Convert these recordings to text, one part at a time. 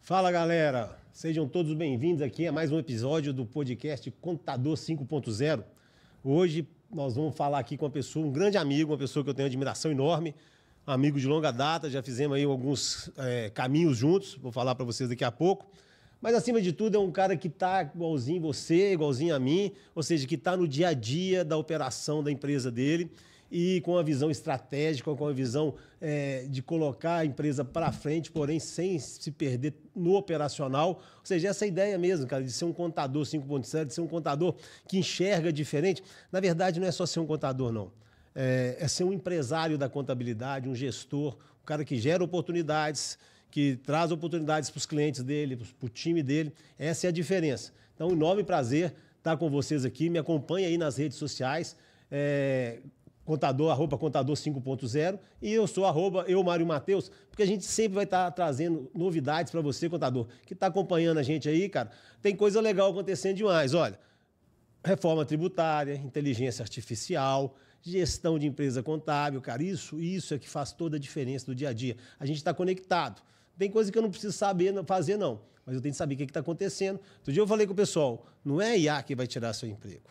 Fala, galera! Sejam todos bem-vindos aqui a mais um episódio do podcast Contador 5.0. Hoje nós vamos falar aqui com uma pessoa, um grande amigo, uma pessoa que eu tenho admiração enorme, um amigo de longa data, já fizemos aí alguns caminhos juntos, vou falar para vocês daqui a pouco. Mas, acima de tudo, é um cara que está igualzinho você, igualzinho a mim, ou seja, que está no dia a dia da operação da empresa dele e com uma visão estratégica, com uma visão de colocar a empresa para frente, porém sem se perder no operacional. Ou seja, essa ideia mesmo, cara, de ser um contador 5.0, de ser um contador que enxerga diferente. Na verdade, não é só ser um contador, não. É ser um empresário da contabilidade, um gestor, um cara que gera oportunidades, que traz oportunidades para os clientes dele, para o time dele. Essa é a diferença. Então, um enorme prazer estar com vocês aqui. Me acompanha aí nas redes sociais, @contador 5.0, e eu sou @Mário Mateus, porque a gente sempre vai estar trazendo novidades para você, contador, que está acompanhando a gente aí, cara. Tem coisa legal acontecendo demais. Olha, reforma tributária, inteligência artificial, gestão de empresa contábil, cara, isso é que faz toda a diferença do dia a dia. A gente está conectado. Tem coisa que eu não preciso saber fazer, não, mas eu tenho que saber o que está acontecendo. Outro dia eu falei com o pessoal, não é a IA que vai tirar seu emprego.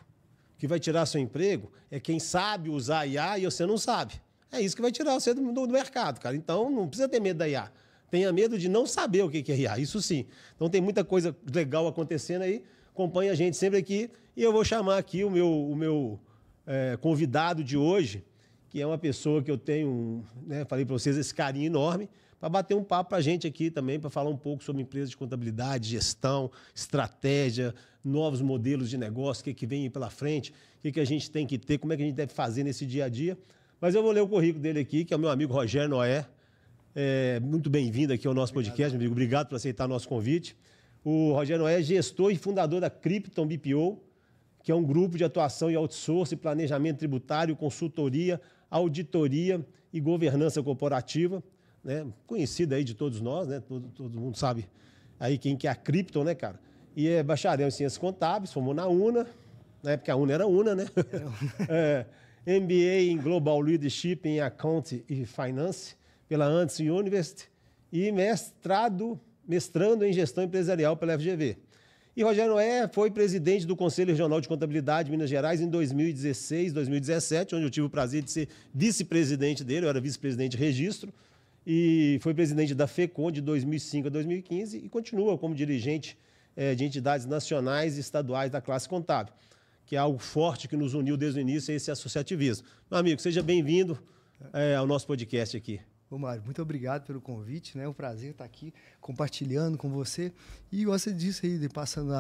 O que vai tirar seu emprego é quem sabe usar a IA e você não sabe. É isso que vai tirar você do mercado, cara. Então não precisa ter medo da IA. Tenha medo de não saber o que é IA, isso sim. Então tem muita coisa legal acontecendo aí. Acompanha a gente sempre aqui e eu vou chamar aqui o meu convidado de hoje, que é uma pessoa que eu tenho, falei para vocês, esse carinho enorme, para bater um papo para a gente aqui também, para falar um pouco sobre empresa de contabilidade, gestão, estratégia, novos modelos de negócio, o que vem aí pela frente, o que a gente tem que ter, como é que a gente deve fazer nesse dia a dia. Mas eu vou ler o currículo dele aqui, que é o meu amigo Rogério Noé. Muito bem-vindo aqui ao nosso podcast, meu amigo. Obrigado por aceitar o nosso convite. O Rogério Noé é gestor e fundador da Krypton BPO, que é um grupo de atuação em outsourcing, planejamento tributário, consultoria, auditoria e governança corporativa, né? Conhecida aí de todos nós, né? Todo mundo sabe aí quem que é a Krypton, né, cara? E é bacharel em ciências contábeis, formou na UNA, na época a UNA era UNA, né? MBA em Global Leadership em Accounting e Finance pela Anderson University e mestrando em Gestão Empresarial pela FGV. E Rogério Noé foi presidente do Conselho Regional de Contabilidade de Minas Gerais em 2016, 2017, onde eu tive o prazer de ser vice-presidente dele, eu era vice-presidente de registro, e foi presidente da FECON de 2005 a 2015 e continua como dirigente de entidades nacionais e estaduais da classe contábil, que é algo forte que nos uniu desde o início, esse associativismo. Meu amigo, seja bem-vindo ao nosso podcast aqui. Ô Mário, muito obrigado pelo convite, né? É um prazer estar aqui compartilhando com você. E você disse aí, passando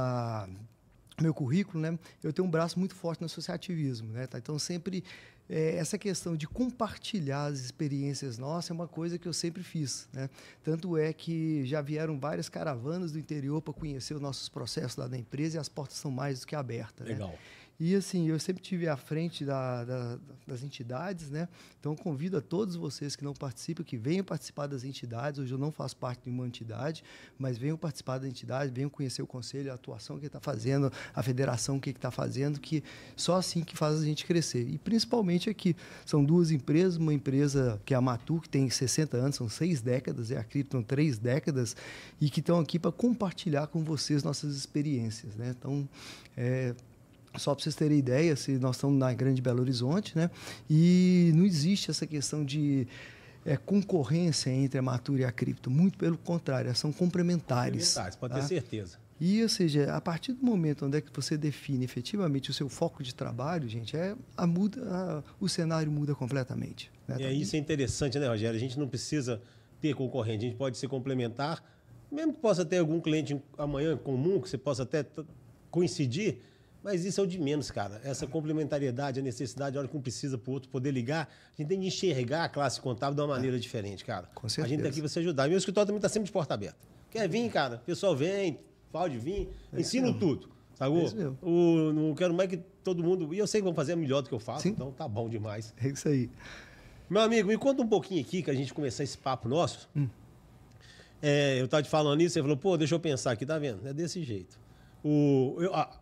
meu currículo, né? Eu tenho um braço muito forte no associativismo, né? Então sempre essa questão de compartilhar as experiências nossas é uma coisa que eu sempre fiz, né? Tanto é que já vieram várias caravanas do interior para conhecer os nossos processos lá da empresa e as portas são mais do que abertas. Legal. Né? E assim, eu sempre estive à frente das entidades, né? Então, convido a todos vocês que não participam, que venham participar das entidades. Hoje eu não faço parte de uma entidade, mas venham participar da entidade, venham conhecer o conselho, a atuação que está fazendo, a federação, o que está fazendo, que só assim que faz a gente crescer. E principalmente aqui, são duas empresas, uma empresa que é a Matu, que tem 60 anos, são 6 décadas, e a Krypton 3 décadas, e que estão aqui para compartilhar com vocês nossas experiências, né? Então, só para vocês terem ideia, nós estamos na Grande Belo Horizonte, né? E não existe essa questão de concorrência entre a Matu e a Krypton. Muito pelo contrário, elas são complementares. Pode ter certeza. E, ou seja, a partir do momento onde é que você define efetivamente o seu foco de trabalho, gente, o cenário muda completamente. Né? E isso é interessante, né, Rogério? A gente não precisa ter concorrente, a gente pode se complementar, mesmo que possa ter algum cliente amanhã comum, que você possa até coincidir. Mas isso é o de menos, cara. Essa complementariedade, a necessidade, a hora que um precisa para o outro poder ligar, a gente tem que enxergar a classe contábil de uma maneira diferente, cara. Com certeza. A gente está aqui para se ajudar. E meu escritório também está sempre de porta aberta. Quer vir, cara? O pessoal vem, pode vir, ensino tudo. Sacou? Não quero mais que todo mundo... E eu sei que vão fazer melhor do que eu faço, Sim. Então tá bom demais. É isso aí. Meu amigo, me conta um pouquinho aqui, que a gente começar esse papo nosso. Eu estava te falando isso, você falou, pô, deixa eu pensar aqui, tá vendo? É desse jeito.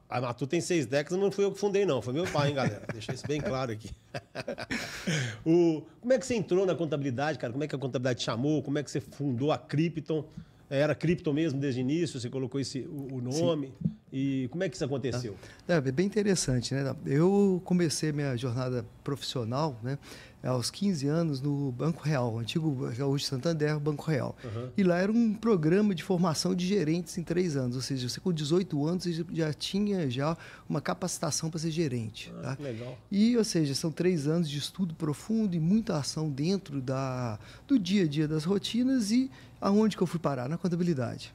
A Matu tem 6 décadas, não fui eu que fundei, não. Foi meu pai, hein, galera? Deixa isso bem claro aqui. Como é que você entrou na contabilidade, cara? Como é que a contabilidade te chamou? Como é que você fundou a Krypton? Era cripto mesmo desde o início? Você colocou o nome? Sim. E como é que isso aconteceu? É bem interessante, né? Eu comecei minha jornada profissional, né, aos 15 anos no Banco Real, antigo hoje Santander, Banco Real. Uhum. E lá era um programa de formação de gerentes em 3 anos, ou seja, você com 18 anos você já tinha uma capacitação para ser gerente. Tá? Que legal. E, ou seja, são 3 anos de estudo profundo e muita ação dentro do dia a dia das rotinas. E aonde que eu fui parar? Na contabilidade.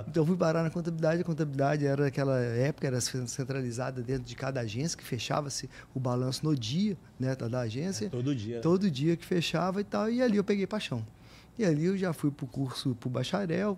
Então, eu fui parar na contabilidade. A contabilidade era, naquela época, era centralizada dentro de cada agência, que fechava-se o balanço no dia, né, da agência. Todo dia. Todo dia que fechava e tal. E ali eu peguei paixão. E ali eu já fui para o curso, para o bacharel,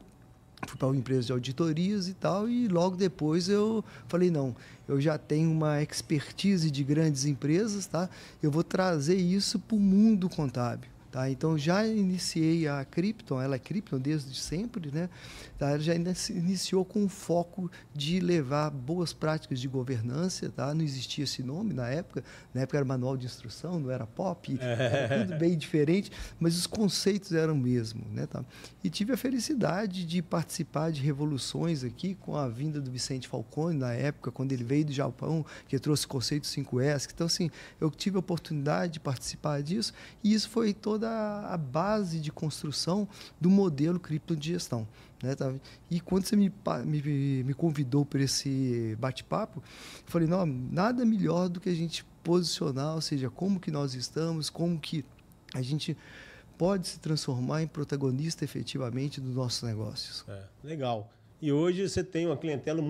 fui para uma empresa de auditorias e tal. E logo depois eu falei, não, eu já tenho uma expertise de grandes empresas, tá? Eu vou trazer isso para o mundo contábil. Tá? Então, já iniciei a Krypton, ela é Krypton desde sempre, né? Tá? Ela já iniciou com o foco de levar boas práticas de governança, tá? Não existia esse nome na época era manual de instrução, não era POP, era tudo bem diferente, mas os conceitos eram o mesmo, né? Tá? E tive a felicidade de participar de revoluções aqui com a vinda do Vicente Falcone, na época, quando ele veio do Japão, que trouxe o conceito 5S. Então, assim, eu tive a oportunidade de participar disso, e isso foi toda a base de construção do modelo Krypton de gestão. Né? E quando você me convidou para esse bate-papo, eu falei, não, nada melhor do que a gente posicionar, ou seja, como que nós estamos, como que a gente pode se transformar em protagonista efetivamente dos nossos negócios. Legal. E hoje você tem uma clientela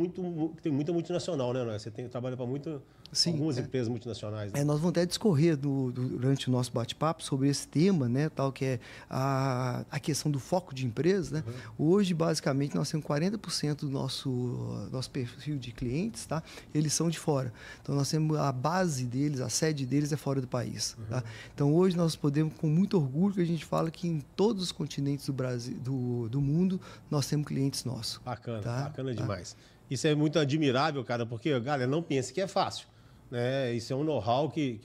tem muita multinacional, né? Você trabalha para algumas empresas multinacionais. Né? Nós vamos até discorrer durante o nosso bate-papo sobre esse tema, né, tal, que é a questão do foco de empresa. Né? Uhum. Hoje, basicamente, nós temos 40% do nosso perfil de clientes, tá? Eles são de fora. Então, nós temos a base deles, a sede deles é fora do país. Uhum. Tá? Então, hoje nós podemos, com muito orgulho, que a gente fala que em todos os continentes do Brasil, do mundo, nós temos clientes nossos. Bacana, bacana demais. Isso é muito admirável, cara, porque a galera não pensa que é fácil. Né? Isso é um know-how que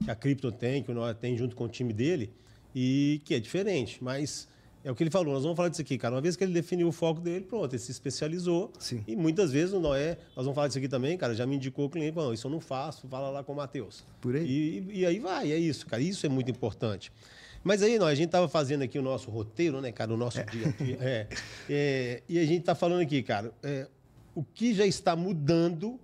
a Krypton tem, que o Noé tem junto com o time dele, e que é diferente. Mas é o que ele falou, nós vamos falar disso aqui, cara. Uma vez que ele definiu o foco dele, pronto, ele se especializou. Sim. E muitas vezes o Noé, nós vamos falar disso aqui também, cara, já me indicou o cliente, não, isso eu não faço, fala lá com o Matheus. Por aí. E aí vai, é isso, cara. Isso é muito importante. Mas aí, a gente estava fazendo aqui o nosso roteiro, né, cara, o nosso dia a dia. E a gente está falando aqui, cara, o que já está mudando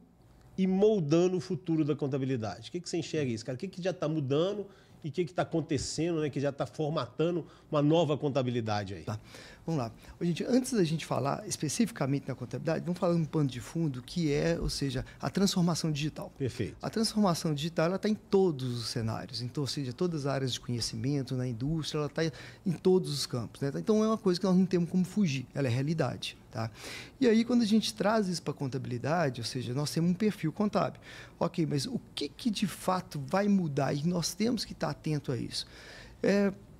e moldando o futuro da contabilidade. O que você enxerga isso, cara? O que já está mudando e o que está acontecendo, né? Que já está formatando uma nova contabilidade aí? Tá. Vamos lá. Gente, antes da gente falar especificamente na contabilidade, vamos falar um pano de fundo que é, ou seja, a transformação digital. Perfeito. A transformação digital ela está em todos os cenários, então, ou seja, todas as áreas de conhecimento, na indústria, ela está em todos os campos. Né? Então, é uma coisa que nós não temos como fugir, ela é realidade. Tá? E aí, quando a gente traz isso para a contabilidade, ou seja, nós temos um perfil contábil. Ok, mas o que de fato vai mudar? E nós temos que estar atento a isso.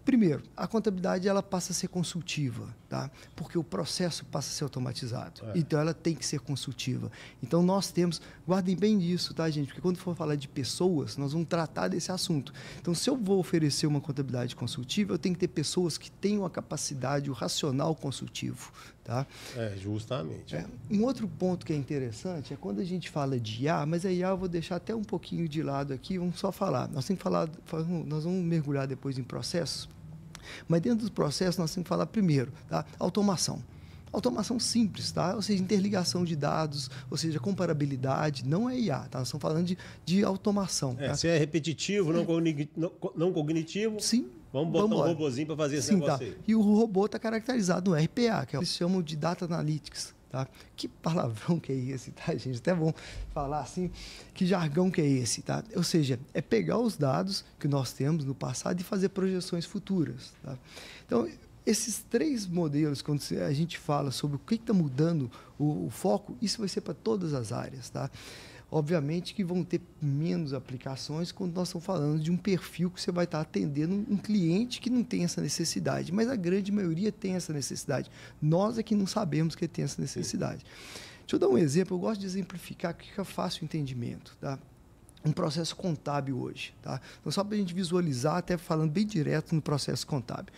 Primeiro, a contabilidade ela passa a ser consultiva, tá? Porque o processo passa a ser automatizado. Então, ela tem que ser consultiva. Então, nós temos... Guardem bem disso, tá, gente? Porque quando for falar de pessoas, nós vamos tratar desse assunto. Então, se eu vou oferecer uma contabilidade consultiva, eu tenho que ter pessoas que tenham a capacidade, o racional consultivo, tá? Justamente. Um outro ponto que é interessante é quando a gente fala de IA, mas a IA eu vou deixar até um pouquinho de lado aqui, vamos só falar. Nós temos que falar, nós vamos mergulhar depois em processos, mas dentro do processo nós temos que falar primeiro, tá? Automação. Automação simples, tá? Ou seja, interligação de dados, ou seja, comparabilidade, não é IA, tá? Nós estamos falando de automação. Tá? Se é repetitivo, não cognitivo, sim. Vamos botar um robozinho para fazer esse negócio aí. E o robô está caracterizado no RPA, que eles chamam de Data Analytics. Tá? Que palavrão que é esse, tá, gente? Até bom falar assim, que jargão que é esse, tá? Ou seja, é pegar os dados que nós temos no passado e fazer projeções futuras, tá? Então, esses 3 modelos, quando a gente fala sobre o que está mudando o foco, isso vai ser para todas as áreas, tá? Obviamente que vão ter menos aplicações quando nós estamos falando de um perfil que você vai estar atendendo um cliente que não tem essa necessidade, mas a grande maioria tem essa necessidade. Nós é que não sabemos que tem essa necessidade. Deixa eu dar um exemplo, eu gosto de exemplificar que fica fácil o entendimento, tá? Um processo contábil hoje, tá? Então, só para a gente visualizar, até falando bem direto no processo contábil.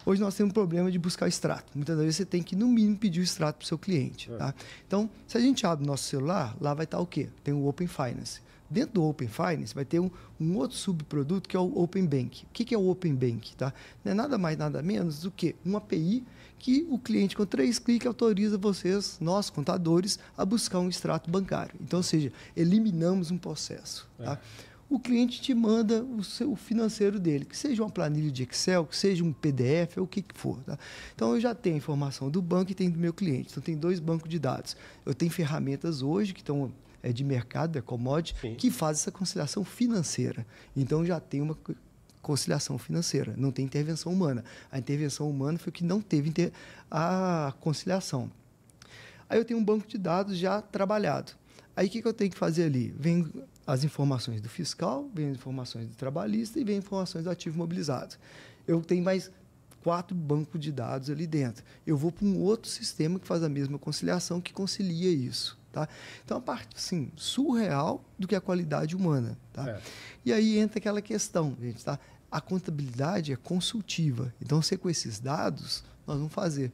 Hoje nós temos um problema de buscar extrato. Muitas vezes você tem que, no mínimo, pedir o extrato para o seu cliente. Tá? Então, se a gente abre o nosso celular, lá vai estar o quê? Tem o Open Finance. Dentro do Open Finance vai ter um outro subproduto que é o Open Bank. O que é o Open Bank? Tá? Não é nada mais, nada menos do que uma API que o cliente, com 3 cliques, autoriza vocês, nós, contadores, a buscar um extrato bancário. Então, ou seja, eliminamos um processo. Tá? O cliente te manda o financeiro dele, que seja uma planilha de Excel, que seja um PDF, ou o que for. Tá? Então, eu já tenho a informação do banco e tenho do meu cliente. Então, tem 2 bancos de dados. Eu tenho ferramentas hoje que estão de mercado, commodity, Sim. que fazem essa conciliação financeira. Então, já tem uma conciliação financeira, não tem intervenção humana. A intervenção humana foi o que não teve a conciliação. Aí, eu tenho um banco de dados já trabalhado. Aí, o que eu tenho que fazer ali? Vem as informações do fiscal, vem as informações do trabalhista e vem as informações do ativo imobilizado. Eu tenho mais 4 bancos de dados ali dentro. Eu vou para um outro sistema que faz a mesma conciliação, que concilia isso. Tá? Então, a parte assim, surreal do que a qualidade humana. Tá? E aí entra aquela questão, gente, tá? A contabilidade é consultiva. Então, se com esses dados, nós vamos fazer.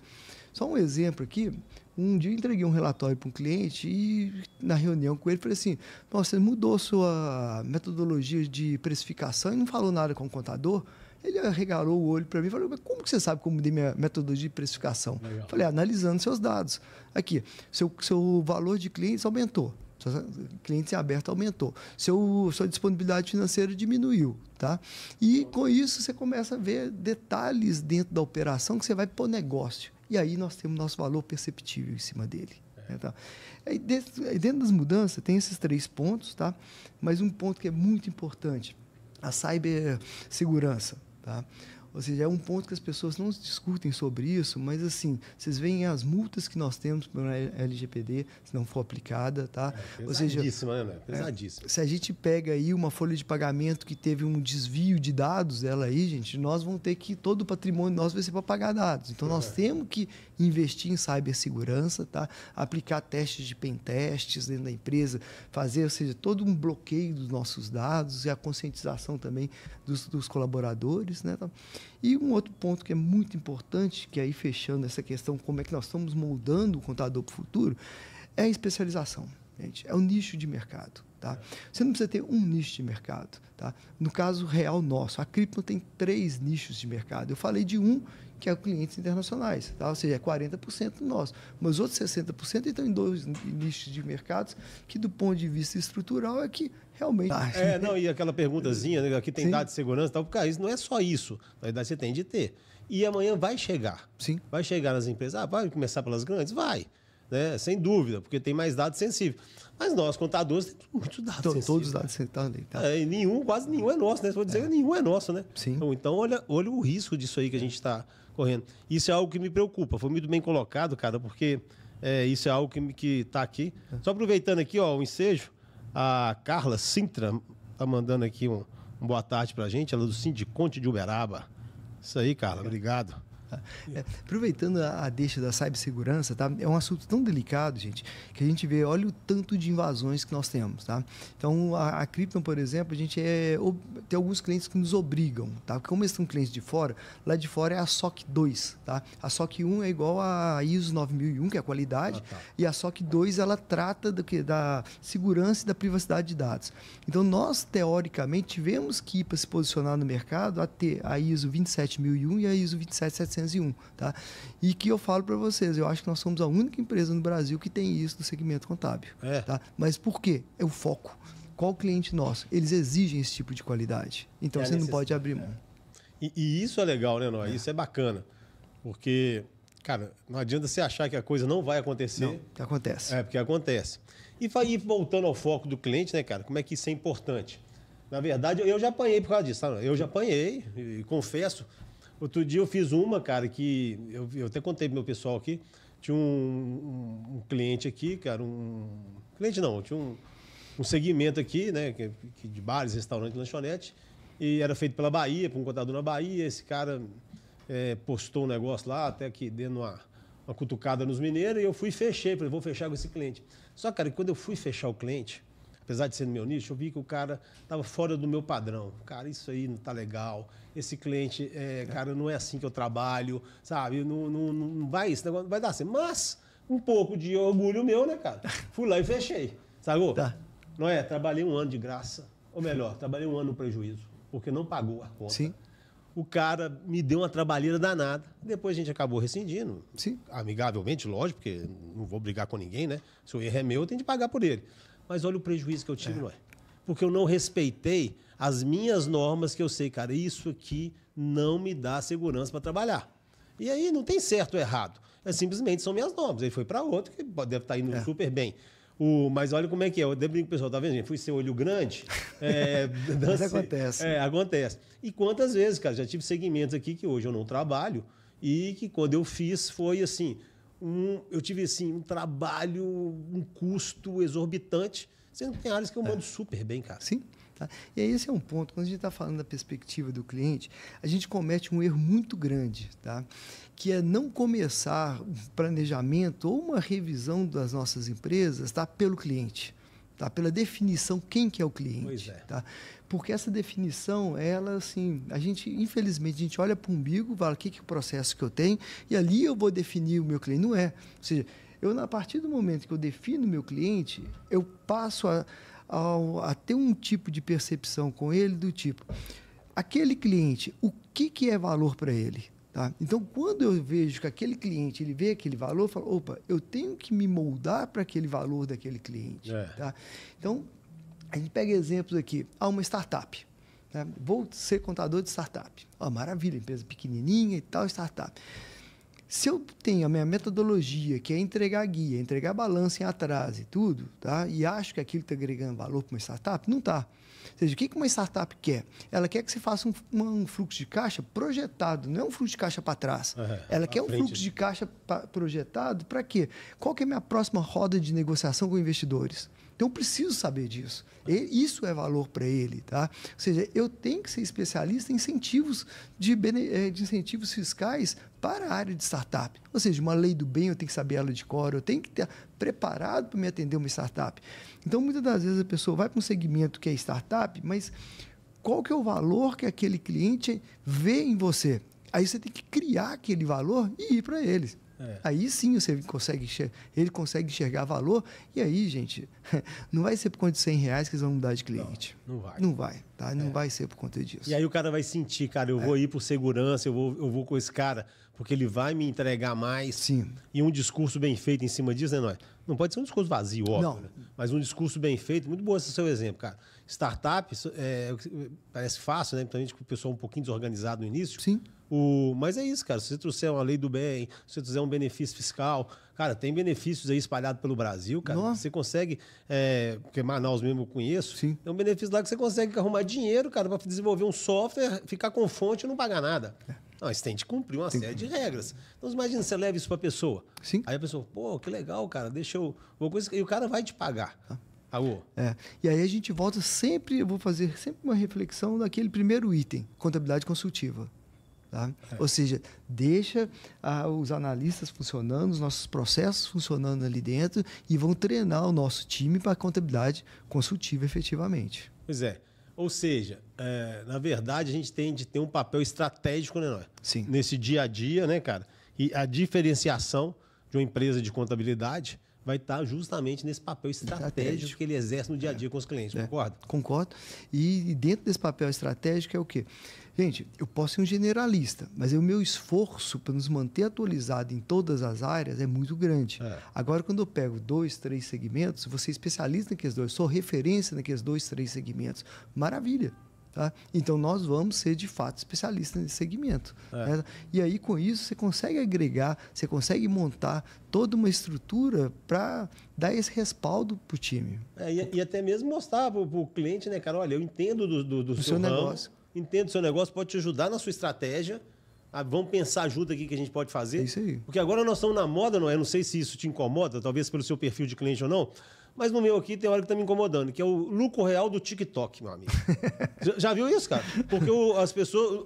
Só um exemplo aqui. Um dia eu entreguei um relatório para um cliente e, na reunião com ele, falei assim, nossa, você mudou sua metodologia de precificação e não falou nada com o contador? Ele arregalou o olho para mim e falou, mas como que você sabe como eu mudei minha metodologia de precificação? Legal. Falei, analisando seus dados. Aqui, seu valor de clientes aumentou. Seu clientes em aberto aumentou. Sua disponibilidade financeira diminuiu. Tá? E, com isso, você começa a ver detalhes dentro da operação que você vai pôr negócio. E aí nós temos nosso valor perceptível em cima dele. Tá? Aí dentro das mudanças tem esses 3 pontos, tá? Mas um ponto que é muito importante, a cibersegurança. Tá? Ou seja, é um ponto que as pessoas não discutem sobre isso, mas assim, vocês veem as multas que nós temos para a LGPD, se não for aplicada, tá? Pesadíssima, né? Pesadíssima. Se a gente pega aí uma folha de pagamento que teve um desvio de dados dela aí, gente, nós vamos ter que, todo o patrimônio nosso vai ser para pagar dados. Então, nós temos que investir em cibersegurança, tá? Aplicar testes de pentestes dentro da empresa, fazer, ou seja, todo um bloqueio dos nossos dados e a conscientização também dos colaboradores, né? E um outro ponto que é muito importante, que aí fechando essa questão, como é que nós estamos moldando o contador para o futuro, é a especialização, gente. É o nicho de mercado. Tá? Você não precisa ter um nicho de mercado. Tá? No caso real nosso, a Crypto tem 3 nichos de mercado. Eu falei de um, que é clientes internacionais, tá? Ou seja, é 40% nosso. Mas os outros 60% estão em 2 nichos de mercados que, do ponto de vista estrutural, é que realmente... E aquela perguntazinha, né? Aqui tem Sim. dados de segurança e tal, porque isso não é só isso. Na verdade, você tem de ter. E amanhã vai chegar. Sim. Vai chegar nas empresas. Vai começar pelas grandes? Vai. Né? Sem dúvida, porque tem mais dados sensíveis. Mas nós, contadores, temos muitos dados sensíveis. Todos os dados sensíveis. Tá? Quase nenhum é nosso, né? Vou dizer que nenhum é nosso, né? Sim. Então, olha o risco disso aí que a gente está correndo. Isso é algo que me preocupa. Foi muito bem colocado, cara, porque isso é algo que está aqui. Só aproveitando aqui, ó, o ensejo, a Carla Sintra está mandando aqui um boa tarde para a gente, ela é do Sindiconte de Uberaba. Isso aí, Carla, obrigado. Aproveitando a deixa da cibersegurança, tá? É um assunto tão delicado, gente, que a gente vê, olha o tanto de invasões que nós temos. Tá? Então, a Crypto, por exemplo, a gente tem alguns clientes que nos obrigam. Tá? Porque como eles são clientes de fora, lá de fora é a SOC 2. Tá? A SOC 1 é igual a ISO 9001, que é a qualidade, e a SOC 2 ela trata da segurança e da privacidade de dados. Então, nós, teoricamente, tivemos que ir para se posicionar no mercado a ter a ISO 27001 e a ISO 27701. Tá? E que eu falo para vocês, eu acho que nós somos a única empresa no Brasil que tem isso no segmento contábil. Tá? Mas por quê? É o foco. Qual cliente nosso? Eles exigem esse tipo de qualidade. Então, você não pode abrir mão. E isso é legal, né, Noé? Isso é bacana. Porque, cara, não adianta você achar que a coisa não vai acontecer. Não, que acontece. Porque acontece. E voltando ao foco do cliente, né, cara? Como é que isso é importante? Na verdade, eu já apanhei por causa disso. Tá? Eu já apanhei, e confesso. Outro dia eu fiz uma, cara, que eu até contei pro meu pessoal aqui. Tinha um cliente aqui, cara, tinha um segmento aqui, né, de bares, restaurantes, lanchonete, e era feito pela Bahia, por um contador na Bahia. Esse cara postou um negócio lá, até que dando uma cutucada nos mineiros, e eu fui e fechei, falei, vou fechar com esse cliente. Só, cara, que quando eu fui fechar o cliente, apesar de ser no meu nicho, eu vi que o cara estava fora do meu padrão. Cara, isso aí não tá legal. Esse cliente, cara, não é assim que eu trabalho, sabe? Não vai, esse negócio não vai dar certo. Mas um pouco de orgulho meu, né, cara? Fui lá e fechei, sacou? Tá. Não é? Trabalhei um ano de graça. Ou melhor, trabalhei um ano no prejuízo, porque não pagou a conta. Sim. O cara me deu uma trabalheira danada. Depois a gente acabou rescindindo. Sim. Amigavelmente, lógico, porque não vou brigar com ninguém, né? Se o erro é meu, eu tenho de pagar por ele. Mas olha o prejuízo que eu tive, não é? Porque eu não respeitei as minhas normas, que eu sei, cara, isso aqui não me dá segurança para trabalhar. E aí não tem certo ou errado. Simplesmente são minhas normas. Ele foi para outro, que deve estar indo super bem. Mas olha como é que é. Eu brinco com o pessoal, tá vendo, gente? Fui ser olho grande. Mas acontece. Acontece. E quantas vezes, cara, já tive segmentos aqui que hoje eu não trabalho e que quando eu fiz foi assim, eu tive assim, um trabalho, um custo exorbitante, sendo que tem áreas que eu mando super bem, cara. Sim. Tá? E aí esse é um ponto, quando a gente está falando da perspectiva do cliente, a gente comete um erro muito grande, tá? Que é não começar um planejamento ou uma revisão das nossas empresas, tá? Pelo cliente, tá? Pela definição, quem que é o cliente. Pois é. Tá? Porque essa definição, ela assim, infelizmente, a gente olha para o umbigo, fala o que é o processo que eu tenho, e ali eu vou definir o meu cliente. Não é. Ou seja, a partir do momento que eu defino o meu cliente, eu passo a ter um tipo de percepção com ele do tipo, aquele cliente, o que é valor para ele? Tá? Então, quando eu vejo que aquele cliente ele vê aquele valor, eu falo, opa, eu tenho que me moldar para aquele valor daquele cliente. Tá? Então, a gente pega exemplos aqui. Uma startup. Né? Vou ser contador de startup. Maravilha, empresa pequenininha e tal, startup. Se eu tenho a minha metodologia, que é entregar guia, entregar balanço em atraso e tudo, tá? E acho que aquilo está agregando valor para uma startup, não está. Ou seja, o que uma startup quer? Ela quer que você faça um fluxo de caixa projetado, não é um fluxo de caixa para trás. Ela quer um fluxo de caixa projetado para quê? Qual que é a minha próxima roda de negociação com investidores? Então, eu preciso saber disso. Isso é valor para ele. Tá? Ou seja, eu tenho que ser especialista em incentivos de incentivos fiscais para a área de startup. Ou seja, uma lei do bem, eu tenho que saber ela de cor, eu tenho que estar preparado para me atender uma startup. Então, muitas das vezes a pessoa vai para um segmento que é startup, mas qual que é o valor que aquele cliente vê em você? Aí você tem que criar aquele valor e ir para eles. Aí sim ele consegue enxergar valor. E aí, gente, não vai ser por conta de R$100 que eles vão mudar de cliente. Não vai. Não vai, tá? Não vai ser por conta disso. E aí o cara vai sentir, cara, eu vou ir por segurança, eu vou com esse cara, porque ele vai me entregar mais. Sim. E um discurso bem feito em cima disso, né, não pode ser um discurso vazio, óbvio, né? Mas um discurso bem feito. Muito bom esse seu exemplo, cara. Startup, parece fácil, né? Principalmente com o pessoal um pouquinho desorganizado no início. Sim. Mas é isso, cara. Se você trouxer uma lei do bem, se você trouxer um benefício fiscal, cara, tem benefícios aí espalhados pelo Brasil, cara. Nossa. Você consegue, porque Manaus mesmo eu conheço, sim, tem um benefício lá que você consegue arrumar dinheiro, cara, para desenvolver um software, ficar com fonte e não pagar nada. Não, você tem de cumprir uma série de regras. Então, imagina, você leva isso para a pessoa. Sim. Aí a pessoa, pô, que legal, cara, deixa eu... E o cara vai te pagar. E aí a gente volta sempre, eu vou fazer sempre uma reflexão daquele primeiro item, contabilidade consultiva. Tá? Ou seja, deixa os analistas funcionando, os nossos processos funcionando ali dentro e vão treinar o nosso time para a contabilidade consultiva efetivamente. Pois é. Ou seja, na verdade, a gente tem de ter um papel estratégico, né, Sim. Nesse dia a dia, né, cara? E a diferenciação de uma empresa de contabilidade vai estar justamente nesse papel estratégico que ele exerce no dia a dia com os clientes, concorda? Concordo. E dentro desse papel estratégico é o quê? Gente, eu posso ser um generalista, mas o meu esforço para nos manter atualizado em todas as áreas é muito grande. Agora, quando eu pego 2, 3 segmentos, vou ser especialista naqueles 2, sou referência naqueles 2, 3 segmentos. Maravilha. Tá? Então, nós vamos ser, de fato, especialistas nesse segmento. Né? E aí, com isso, você consegue agregar, você consegue montar toda uma estrutura para dar esse respaldo para o time. E até mesmo mostrar para o cliente, né, cara? Olha, eu entendo do seu negócio. Entendo o seu negócio, pode te ajudar na sua estratégia. Vamos pensar junto aqui que a gente pode fazer. É isso aí. Porque agora nós estamos na moda, não é? Não sei se isso te incomoda, talvez pelo seu perfil de cliente ou não. Mas no meu aqui tem hora que está me incomodando, que é o lucro real do TikTok, meu amigo. Já viu isso, cara? Porque as pessoas...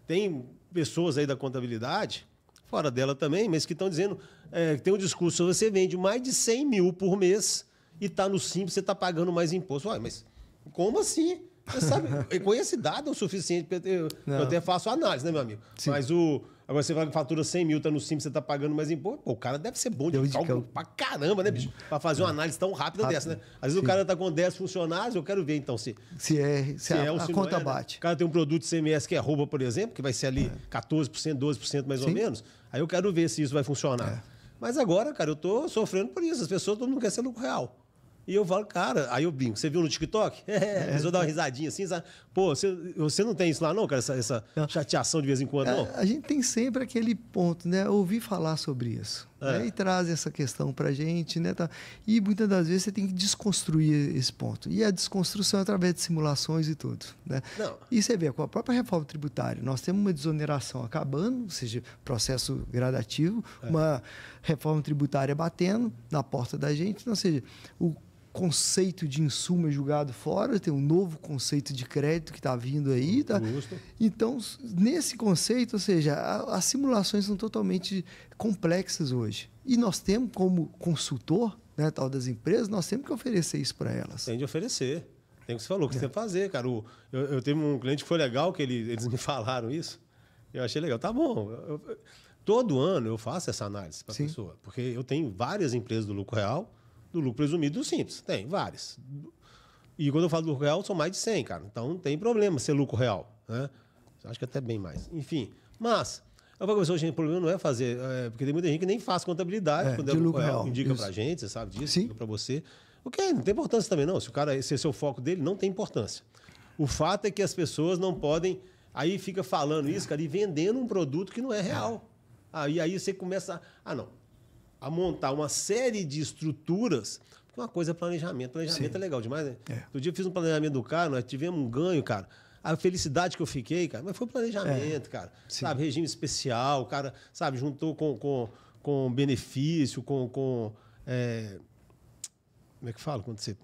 tem pessoas aí da contabilidade, fora dela também, mas que estão dizendo que tem um discurso, você vende mais de 100 mil por mês e está no Simples, você está pagando mais imposto. Ué, mas como assim? Você sabe, eu conheço dado o suficiente, eu até faço análise, né, meu amigo? Sim. Mas agora você vai fatura 100 mil, tá no Simples, você tá pagando mais imposto. Pô, o cara deve ser bom de cálculo pra caramba, né, bicho? Pra fazer uma análise tão rápida dessa, né? Às vezes o cara tá com 10 funcionários, eu quero ver então se a conta bate. Né? O cara tem um produto de CMS que é rouba, por exemplo, que vai ser ali 14%, 12% mais ou menos. Aí eu quero ver se isso vai funcionar. Mas agora, cara, eu tô sofrendo por isso. As pessoas, todo mundo quer ser lucro real. E eu falo, cara, aí eu brinco, você viu no TikTok? A pessoa dá uma risadinha assim, sabe? Pô, você não tem isso lá não, cara, essa chateação de vez em quando, não? A gente tem sempre aquele ponto, né? Ouvir falar sobre isso. Né? E traz essa questão pra gente, né? E muitas das vezes você tem que desconstruir esse ponto. E a desconstrução é através de simulações e tudo. Né? E você vê, com a própria reforma tributária, nós temos uma desoneração acabando, ou seja, processo gradativo, uma reforma tributária batendo na porta da gente, ou seja, o conceito de insumo é julgado fora, tem um novo conceito de crédito que está vindo aí. Tá? Então, nesse conceito, ou seja, as simulações são totalmente complexas hoje. E nós temos, como consultor, né, tal das empresas, nós temos que oferecer isso para elas. Tem de oferecer. Tem o que você falou, que você tem que fazer, cara. Eu tenho um cliente que foi legal, que eles me falaram isso. Eu achei legal. Tá bom. Todo ano eu faço essa análise para a pessoa, porque eu tenho várias empresas do lucro real, do lucro presumido e do simples. Tem, várias. E quando eu falo do lucro real, são mais de 100, cara. Então, não tem problema ser lucro real. Né? Acho que até bem mais. Enfim, mas... Eu falo, gente, o problema não é fazer... porque tem muita gente que nem faz contabilidade. Quando é lucro real, indica pra gente, você sabe disso, indica pra você. O que não tem importância também, não. Se o cara, esse é o foco dele, não tem importância. O fato é que as pessoas não podem... Aí fica falando isso, cara, e vendendo um produto que não é real. Aí você começa a montar uma série de estruturas, porque uma coisa é planejamento. Planejamento é legal demais, né? Outro dia eu fiz um planejamento do cara, nós tivemos um ganho, cara. A felicidade que eu fiquei, cara, mas foi planejamento, cara. Sabe, regime especial, o cara, sabe, juntou com benefício, como é que fala? Quando você...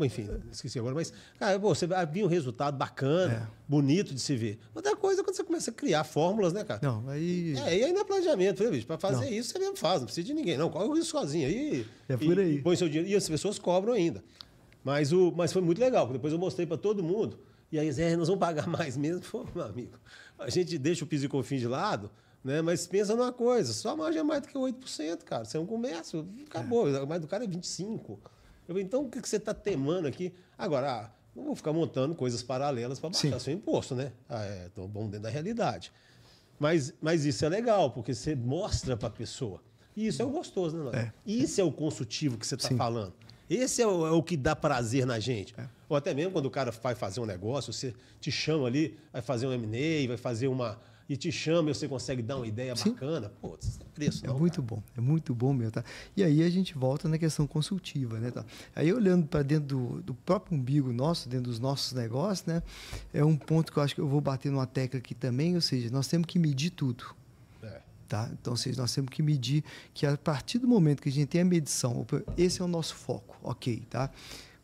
Enfim, esqueci agora, mas, cara, você havia um resultado bacana, bonito de se ver. Outra coisa é quando você começa a criar fórmulas, né, cara? Não, aí... E aí não é planejamento, né, bicho? Para fazer isso, você mesmo faz, não precisa de ninguém. Não, corre isso sozinho aí. Por aí. E põe seu dinheiro. E as pessoas cobram ainda. Mas foi muito legal, porque depois eu mostrei para todo mundo. E aí, nós vamos pagar mais mesmo? Pô, meu amigo, a gente deixa o PIS e COFINS de lado, né? Mas pensa numa coisa, sua margem é mais do que 8%, cara. Você é um comércio, acabou. A margem do cara é 25%. Então, o que você está temando aqui? Agora, não vou ficar montando coisas paralelas para baixar seu imposto, né? Estou bom dentro da realidade. Mas isso é legal, porque você mostra para a pessoa. E isso é o gostoso, né? Isso é o consultivo que você está falando. Esse é o que dá prazer na gente. Ou até mesmo quando o cara vai fazer um negócio, você te chama ali, vai fazer um M&A, vai fazer uma... E te chama e você consegue dar uma ideia bacana. Pô, isso é preço, não, é muito bom mesmo, tá? E aí a gente volta na questão consultiva, né? Tá? Aí olhando para dentro do próprio umbigo nosso, dentro dos nossos negócios, né? É um ponto que eu acho que eu vou bater numa tecla aqui também, ou seja, nós temos que medir tudo. Tá? Então, ou seja, nós temos que medir que a partir do momento que a gente tem a medição, esse é o nosso foco, ok, tá?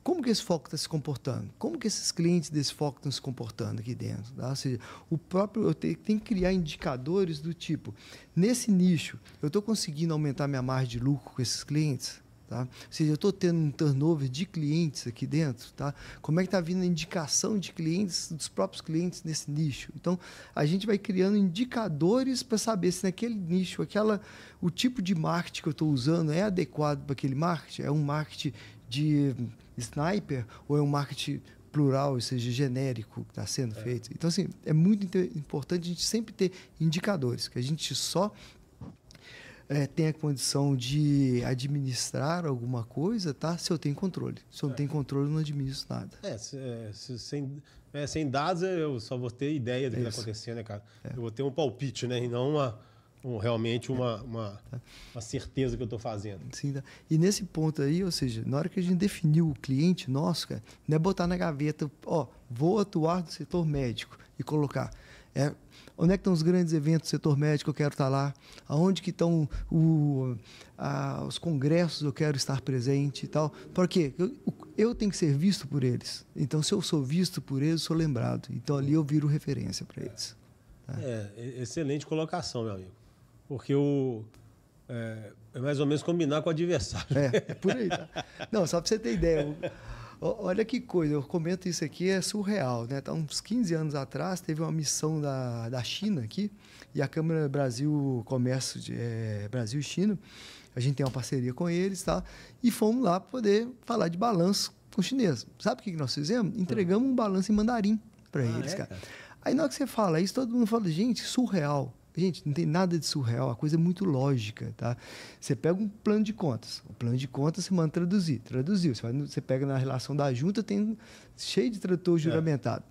Como que esse foco está se comportando? Como que esses clientes desse foco estão se comportando aqui dentro? Tá? Ou seja, eu tenho que criar indicadores do tipo, nesse nicho, eu estou conseguindo aumentar minha margem de lucro com esses clientes? Tá? Ou seja, eu estou tendo um turnover de clientes aqui dentro? Tá? Como é que está vindo a indicação de clientes, dos próprios clientes nesse nicho? Então, a gente vai criando indicadores para saber se naquele nicho, o tipo de marketing que eu estou usando é adequado para aquele marketing? É um marketing de sniper ou é um marketing plural, ou seja, genérico que está sendo feito? Então, assim, é muito importante a gente sempre ter indicadores, que a gente só tem a condição de administrar alguma coisa, tá? Se eu tenho controle. Se eu não tenho controle, eu não administro nada. Sem dados, eu só vou ter ideia do que está acontecendo, né, cara? Eu vou ter um palpite, né? E não realmente uma certeza que eu estou fazendo. Sim, tá. E nesse ponto aí, ou seja, na hora que a gente definiu o cliente nosso, cara, não é botar na gaveta, vou atuar no setor médico e colocar... onde é que estão os grandes eventos do setor médico, eu quero estar lá. Aonde que estão os congressos, eu quero estar presente e tal. Por quê? Eu tenho que ser visto por eles. Então, se eu sou visto por eles, eu sou lembrado. Então, ali eu viro referência para eles. Excelente colocação, meu amigo. Porque É mais ou menos combinar com o adversário. É por aí. Tá? Não, só para você ter ideia. Olha que coisa, eu comento isso aqui, é surreal, né? Tá, uns 15 anos atrás, teve uma missão da China aqui, e a Câmara Brasil Comércio, Brasil e China, a gente tem uma parceria com eles, tá? E fomos lá poder falar de balanço com o chinês. Sabe o que nós fizemos? Entregamos um balanço em mandarim para eles, cara. Aí na hora que você fala isso, todo mundo fala, gente, surreal. Gente, não tem nada de surreal, a coisa é muito lógica, tá? Você pega um plano de contas, o plano de contas você manda traduzir, traduziu. Você pega na relação da junta, tem cheio de tradutor juramentado.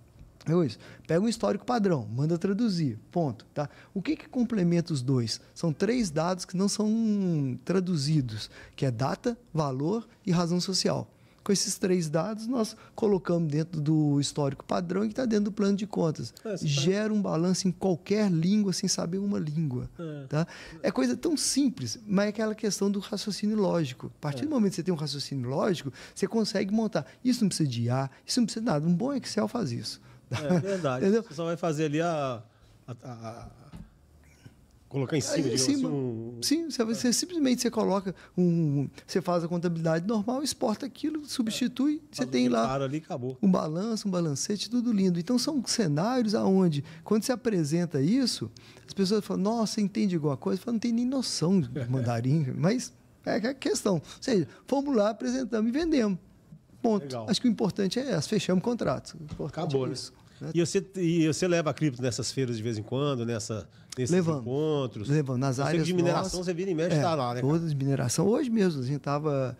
É isso. Pega um histórico padrão, manda traduzir, ponto, tá? O que complementa os dois? São 3 dados que não são traduzidos, que é data, valor e razão social. Com esses 3 dados, nós colocamos dentro do histórico padrão que está dentro do plano de contas. Gera um balanço em qualquer língua, sem saber uma língua. Tá? É coisa tão simples, mas é aquela questão do raciocínio lógico. A partir do momento que você tem um raciocínio lógico, você consegue montar. Isso não precisa de IA, isso não precisa de nada. Um bom Excel faz isso. É verdade. Entendeu? Você só vai fazer ali colocar em cima, digamos assim, Sim, você simplesmente coloca você faz a contabilidade normal, exporta aquilo, substitui, você tem lá ali, acabou. Um balanço, um balancete, tudo lindo. Então são cenários aonde, quando você apresenta isso, as pessoas falam, nossa, entende alguma coisa? Fala, não tem nem noção de mandarim, mas é a questão. Ou seja, fomos lá, apresentamos e vendemos. Ponto. Legal. Acho que o importante é fechamos contratos. Acabou, né? E você leva a cripto nessas feiras de vez em quando, nesses encontros? Levando. Nas áreas de mineração, você vira e mexe, tá lá, né? Todas de mineração. Hoje mesmo, a gente estava...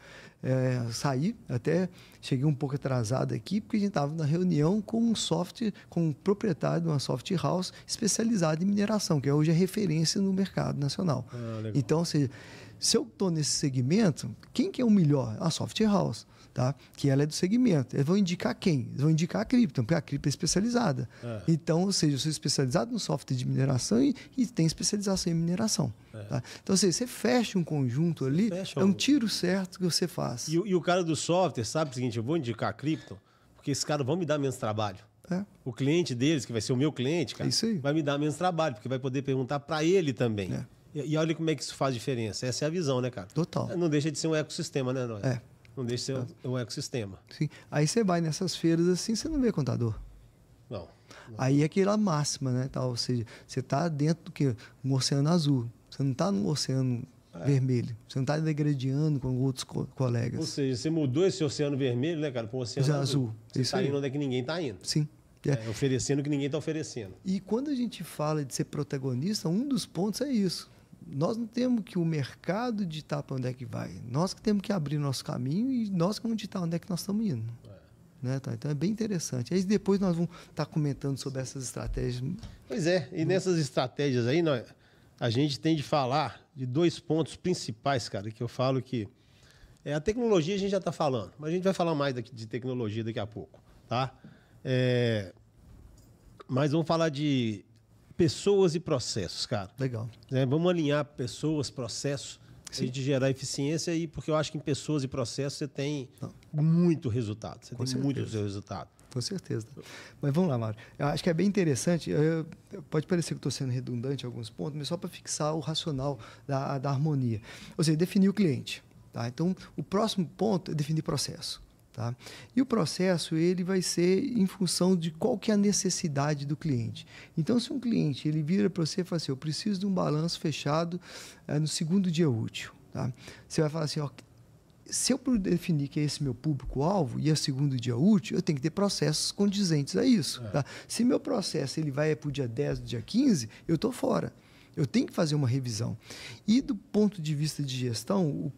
saí, até cheguei um pouco atrasado aqui, porque a gente estava na reunião com com o proprietário de uma soft house especializada em mineração, que hoje é referência no mercado nacional. Então, ou seja, se eu estou nesse segmento, quem que é o melhor? A soft house. Tá? Que ela é do segmento. Eles vão indicar quem? Eles vão indicar a cripto, porque a cripto é especializada. Então, ou seja, eu sou especializado no software de mineração e tem especialização em mineração. Tá? Então, ou seja, você fecha um conjunto ali, é um tiro certo que você faz. E o cara do software sabe o seguinte, eu vou indicar a cripto, porque esses caras vão me dar menos trabalho. O cliente deles, que vai ser o meu cliente, cara, vai me dar menos trabalho, porque vai poder perguntar para ele também. E olha como é que isso faz diferença. Essa é a visão, né, cara? Total. Não deixa de ser um ecossistema, né, nós? Não deixa de ser um ecossistema. Sim. Aí você vai nessas feiras assim, você não vê contador. Não. Aí é aquela máxima, né? Ou seja, você está dentro do quê? Um oceano azul. Você não está num oceano vermelho. Você não está degradando com outros colegas. Ou seja, você mudou esse oceano vermelho, né, cara, para um oceano azul. Você está indo onde é que ninguém está indo. Sim. Oferecendo o que ninguém está oferecendo. E quando a gente fala de ser protagonista, um dos pontos é isso. Nós não temos que o mercado ditar para onde é que vai. Nós que temos que abrir nosso caminho e nós que vamos ditar onde é que nós estamos indo. Né? Então é bem interessante. Aí depois nós vamos estar comentando sobre essas estratégias. Pois é, e nessas estratégias aí, a gente tem de falar de 2 pontos principais, cara, que eu falo que a tecnologia a gente já está falando, mas a gente vai falar mais de tecnologia daqui a pouco, tá? Mas vamos falar de pessoas e processos, cara. Legal. Vamos alinhar pessoas, processos, a gente gerar eficiência, porque eu acho que em pessoas e processos você tem muito resultado. Você tem muito resultado. Com certeza. Mas vamos lá, Mário. Eu acho que é bem interessante. Pode parecer que estou sendo redundante em alguns pontos, mas só para fixar o racional da harmonia. Ou seja, definir o cliente. Tá? Então, o próximo ponto é definir processo. Tá? E o processo ele vai ser em função de qual que é a necessidade do cliente. Então, se um cliente ele vira para você e fala assim, eu preciso de um balanço fechado no 2º dia útil. Tá? Você vai falar assim, se eu definir que é esse meu público-alvo e é 2º dia útil, eu tenho que ter processos condizentes a isso. Tá? Se meu processo ele vai para o dia 10, dia 15, eu estou fora. Eu tenho que fazer uma revisão. E do ponto de vista de gestão,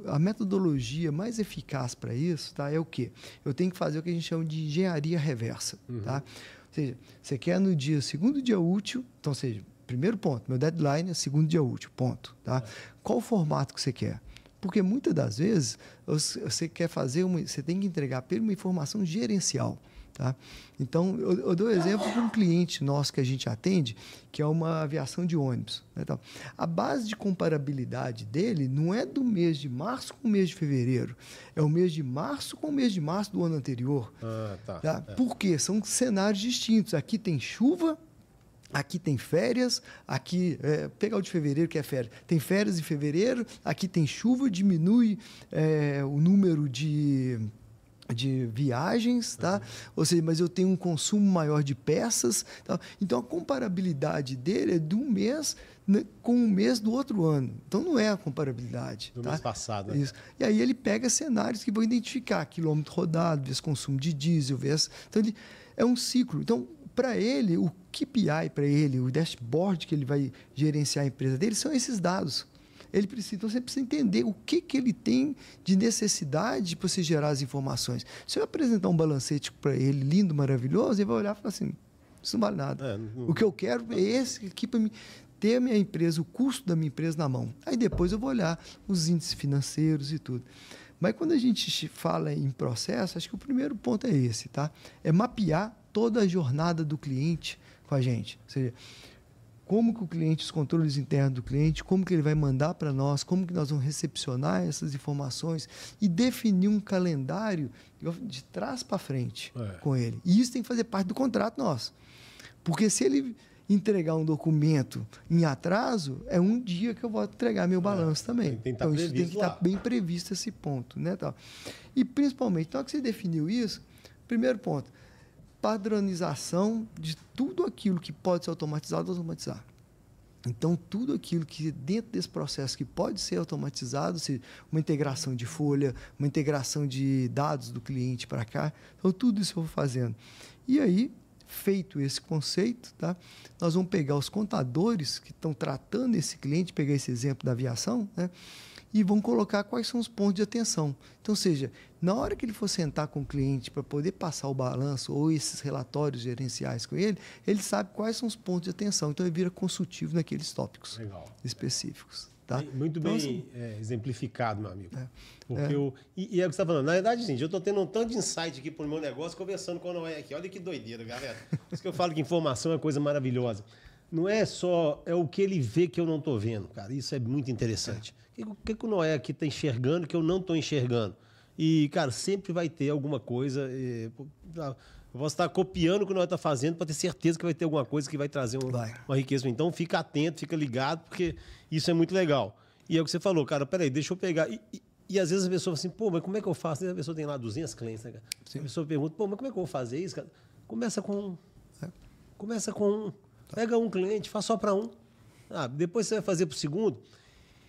a metodologia mais eficaz para isso, tá, é o quê? Eu tenho que fazer o que a gente chama de engenharia reversa. Tá? Ou seja, você quer no dia 2º dia útil, então, ou seja, primeiro ponto, meu deadline é 2º dia útil, ponto. Tá? Qual o formato que você quer? Porque muitas das vezes você quer fazer você tem que entregar uma informação gerencial. Tá? Então, eu dou exemplo de um cliente nosso que a gente atende, que é uma aviação de ônibus. Né? Então, a base de comparabilidade dele não é do mês de março com o mês de fevereiro, é o mês de março com o mês de março do ano anterior. Tá? Por quê? São cenários distintos. Aqui tem chuva, aqui tem férias, aqui, pegar o de fevereiro que é férias, tem férias em fevereiro, aqui tem chuva, diminui o número de viagens, tá? Ou seja, mas eu tenho um consumo maior de peças. Tá? Então, a comparabilidade dele é de um mês, né, com um mês do outro ano. Então, não é a comparabilidade. Do tá? mês passado. Isso. E aí ele pega cenários que vão identificar quilômetro rodado, vezes consumo de diesel, vezes... Então, ele é um ciclo. Então, para ele, o KPI para ele, o dashboard que ele vai gerenciar a empresa dele, são esses dados. Então, você precisa entender o que ele tem de necessidade para você gerar as informações. Se eu apresentar um balancete para ele, lindo, maravilhoso, ele vai olhar e falar assim, isso não vale nada. O que eu quero é esse aqui para ter a minha empresa, o custo da minha empresa na mão. Aí depois eu vou olhar os índices financeiros e tudo. Mas quando a gente fala em processo, acho que o primeiro ponto é esse, tá? É mapear toda a jornada do cliente com a gente. Ou seja, como que o cliente, os controles internos do cliente, como que ele vai mandar para nós, como que nós vamos recepcionar essas informações e definir um calendário de trás para frente com ele. E isso tem que fazer parte do contrato nosso. Porque se ele entregar um documento em atraso, é um dia que eu vou entregar meu balanço também. Então, isso tem que estar bem previsto esse ponto. Né, tal. E, principalmente, na hora que você definiu isso, primeiro ponto, padronização de tudo aquilo que pode ser automatizado, automatizar. Então, tudo aquilo que dentro desse processo que pode ser automatizado, seja uma integração de folha, uma integração de dados do cliente para cá, então tudo isso eu vou fazendo. E aí, feito esse conceito, tá? Nós vamos pegar os contadores que estão tratando esse cliente, pegar esse exemplo da aviação, né? E vão colocar quais são os pontos de atenção. Então, ou seja, na hora que ele for sentar com o cliente para poder passar o balanço ou esses relatórios gerenciais com ele, ele sabe quais são os pontos de atenção. Então, ele vira consultivo naqueles tópicos específicos. Tá? Muito então, bem assim, exemplificado, meu amigo. Porque é o que você está falando. Na verdade, gente, eu estou tendo um tanto de insight aqui para o meu negócio, conversando com a Noé aqui. Olha que doideira, galera. Por isso que eu falo que informação é coisa maravilhosa. Não é só o que ele vê que eu não estou vendo, cara. Isso é muito interessante. O que o Noé aqui está enxergando que eu não estou enxergando? E, cara, sempre vai ter alguma coisa. Eu posso estar copiando o que o Noé está fazendo para ter certeza que vai ter alguma coisa que vai trazer uma riqueza. Então, fica atento, fica ligado, porque isso é muito legal. E é o que você falou, cara, peraí, deixa eu pegar. E às vezes a pessoa fala assim, pô, mas como é que eu faço? A pessoa tem lá 200 clientes, né, cara? A pessoa pergunta, pô, mas como é que eu vou fazer isso, cara? Começa com um. Pega um cliente, faz só para um. Depois você vai fazer para o segundo.